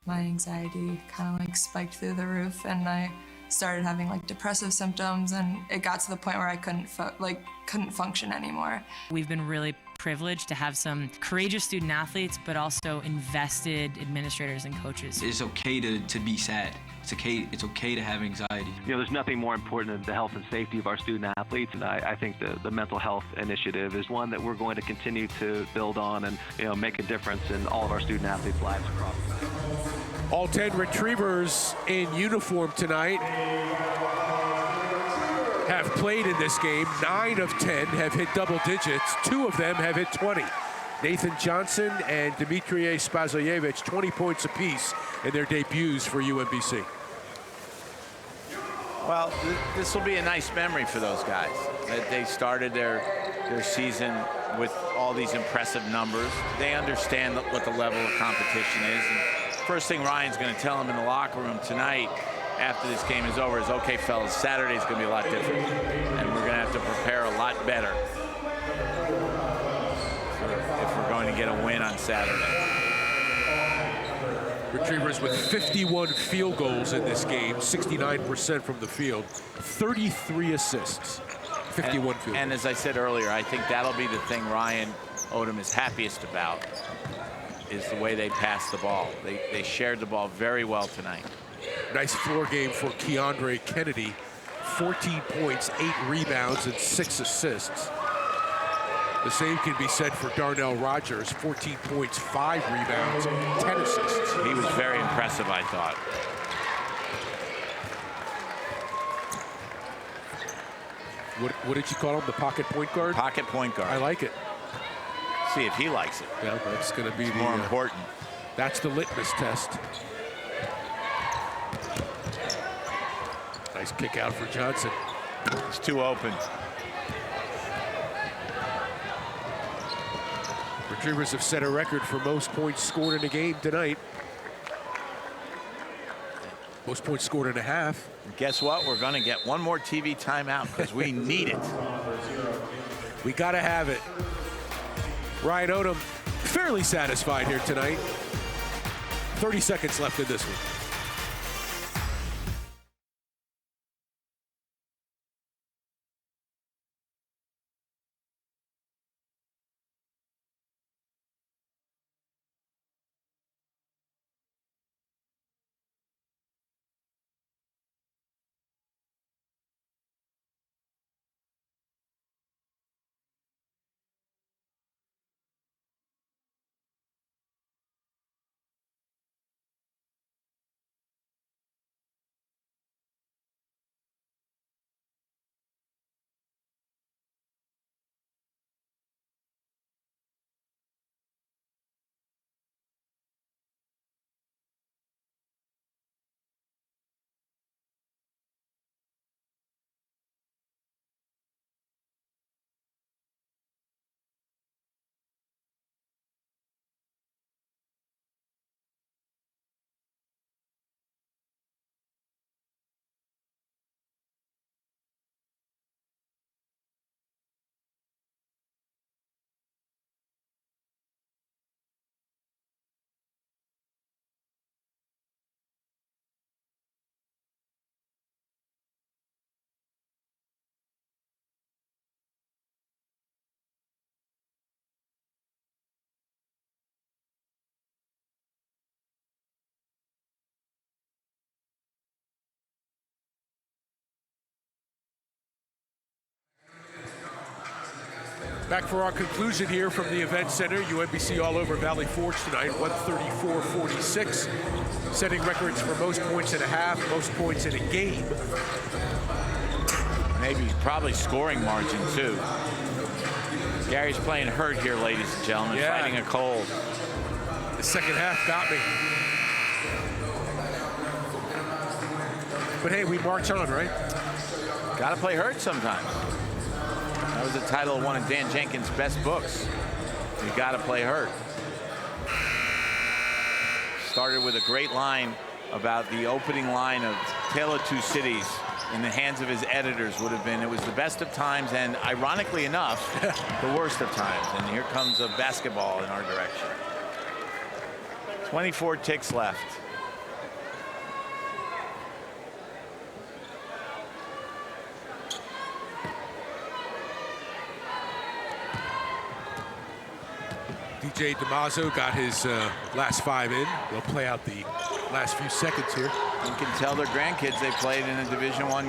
My anxiety kind of like spiked through the roof, and I started having like depressive symptoms, and it got to the point where I couldn't function anymore. We've been really privileged to have some courageous student athletes, but also invested administrators and coaches. It's okay to be sad. It's okay to have anxiety. There's nothing more important than the health and safety of our student athletes, and I think the mental health initiative is one that we're going to continue to build on and make a difference in all of our student athletes' lives across the country. All 10 Retrievers in uniform tonight have played in this game. 9 of 10 have hit double digits. 2 of them have hit 20. Nathan Johnson and Dmitry Spazoyevich, 20 points apiece in their debuts for UMBC. Well, this will be a nice memory for those guys. They started their season with all these impressive numbers. They understand what the level of competition is. And first thing Ryan's going to tell them in the locker room tonight after this game is over is, okay, fellas, Saturday's going to be a lot different. And we're going to have to prepare a lot better if we're going to get a win on Saturday. Retrievers with 51 field goals in this game, 69% from the field, 33 assists, 51 field goals. And as I said earlier, I think that'll be the thing Ryan Odom is happiest about, is the way they pass the ball. They shared the ball very well tonight. Nice floor game for Keandre Kennedy, 14 points, 8 rebounds, and 6 assists. The same can be said for Darnell Rogers, 14 points, 5 rebounds, 10 assists. He was very impressive, I thought. What did you call him, the pocket point guard? Pocket point guard. I like it. See if he likes it. Yeah, that's going to be more important. That's the litmus test. Nice kick out for Johnson. It's too open. Retrievers have set a record for most points scored in a game tonight. Most points scored in a half. Guess what? We're going to get one more TV timeout because we need it. We got to have it. Ryan Odom fairly satisfied here tonight. 30 seconds left in this one. Back for our conclusion here from the event center. UMBC all over Valley Forge tonight, 134-46. Setting records for most points in a half, most points in a game. Maybe probably scoring margin too. Gary's playing hurt here, ladies and gentlemen, fighting a cold. The second half got me. But hey, we march on, right? Gotta play hurt sometimes. That was the title of one of Dan Jenkins' best books. You gotta play hurt. Started with a great line about the opening line of Tale of Two Cities in the hands of his editors would have been, it was the best of times and, ironically enough, the worst of times. And here comes a basketball in our direction. 24 ticks left. DJ DiMaggio got his last 5 in. They'll play out the last few seconds here. You can tell their grandkids they played in a Division I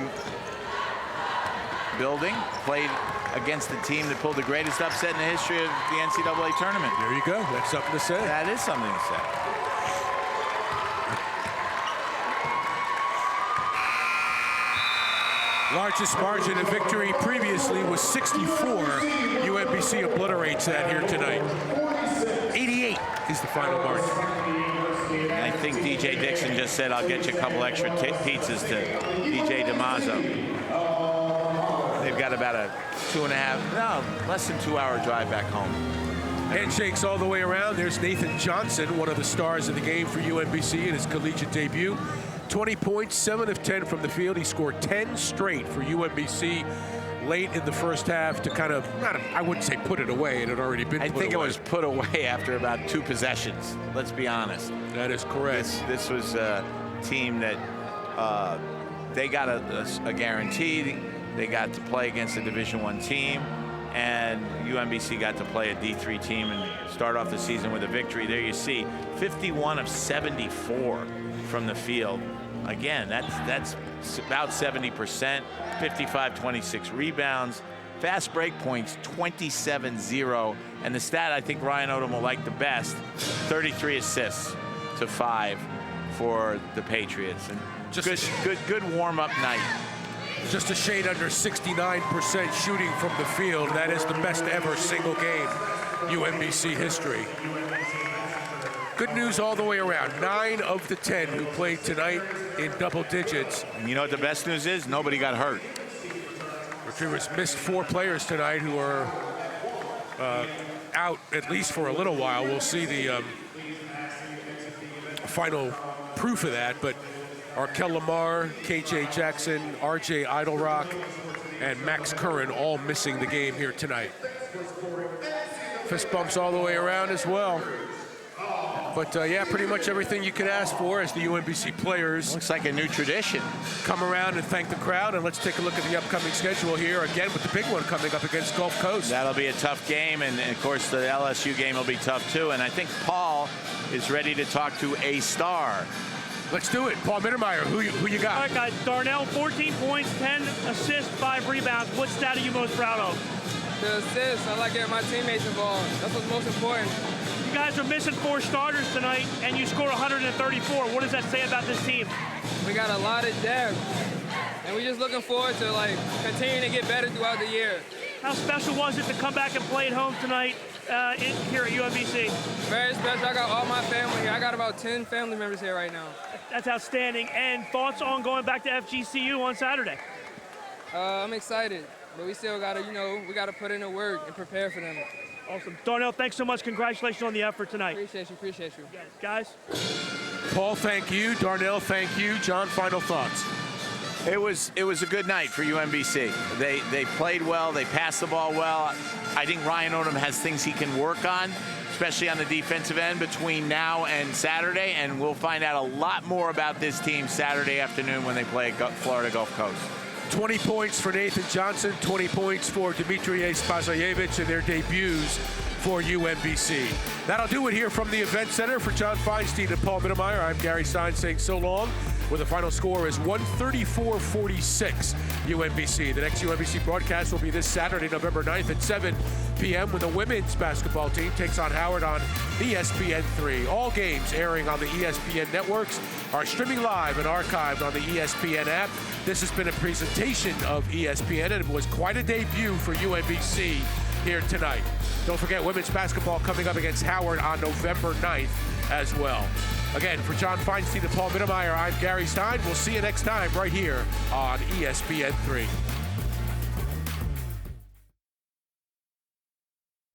building, played against the team that pulled the greatest upset in the history of the NCAA tournament. There you go. That's something to say. That is something to say. Largest margin of victory previously was 64. UMBC obliterates that here tonight. 88 is the final margin. I think DJ Dixon just said, I'll get you a couple extra pizzas to DJ DiMaggio. They've got about a less than 2 hour drive back home. Handshakes all the way around. There's Nathan Johnson, one of the stars of the game for UMBC in his collegiate debut. 20 points, 7 of 10 from the field. He scored 10 straight for UMBC late in the first half to kind of, I wouldn't say put it away. It had already been put away. I think it was put away after about 2 possessions. Let's be honest. That is correct. This was a team that they got a guarantee. They got to play against a Division I team, and UMBC got to play a D3 team and start off the season with a victory. There you see 51 of 74 from the field. Again, that's about 70%, 55-26 rebounds, fast break points 27-0, and the stat I think Ryan Odom will like the best, 33 assists to 5 for the Patriots. And just good warm-up night. Just a shade under 69% shooting from the field. That is the best ever single game UMBC history. Good news all the way around. 9 of the 10 who played tonight in double digits. And you know what the best news is? Nobody got hurt. Retrievers missed 4 players tonight who are out at least for a little while. We'll see the final proof of that, but Arkel Lamar, KJ Jackson, RJ Idlerock, and Max Curran all missing the game here tonight. Fist bumps all the way around as well. But yeah, pretty much everything you could ask for as the UMBC players. Looks like a new tradition. Come around and thank the crowd, and let's take a look at the upcoming schedule here again with the big one coming up against Gulf Coast. That'll be a tough game, and of course the LSU game will be tough too. And I think Paul is ready to talk to a star. Let's do it. Paul Mittermeier, who you got? All right, guys. Darnell, 14 points, 10 assists, 5 rebounds. What stat are you most proud of? The assists. I like getting my teammates involved. That's what's most important. You guys are missing 4 starters tonight, and you score 134. What does that say about this team? We got a lot of depth, and we're just looking forward to continuing to get better throughout the year. How special was it to come back and play at home tonight here at UMBC? Very special. I got all my family here. I got about 10 family members here right now. That's outstanding. And thoughts on going back to FGCU on Saturday? I'm excited, but we still got to, we got to put in the work and prepare for them. Awesome. Darnell, thanks so much. Congratulations on the effort tonight. Appreciate you. Guys? Paul, thank you. Darnell, thank you. John, final thoughts. It was a good night for UMBC. They played well. They passed the ball well. I think Ryan Odom has things he can work on, especially on the defensive end between now and Saturday, and we'll find out a lot more about this team Saturday afternoon when they play Florida Gulf Coast. 20 points for Nathan Johnson, 20 points for Dimitrije Spazajevich in their debuts for UMBC. That'll do it here from the Event Center. For John Feinstein and Paul Mittermeier, I'm Gary Stein saying so long, where the final score is 134-46 UMBC. The next UMBC broadcast will be this Saturday, November 9th at 7 p.m. when the women's basketball team takes on Howard on ESPN3. All games airing on the ESPN networks are streaming live and archived on the ESPN app. This has been a presentation of ESPN, and it was quite a debut for UMBC here tonight. Don't forget women's basketball coming up against Howard on November 9th as well. Again, for John Feinstein and Paul Mittermeier, I'm Gary Stein. We'll see you next time right here on ESPN3.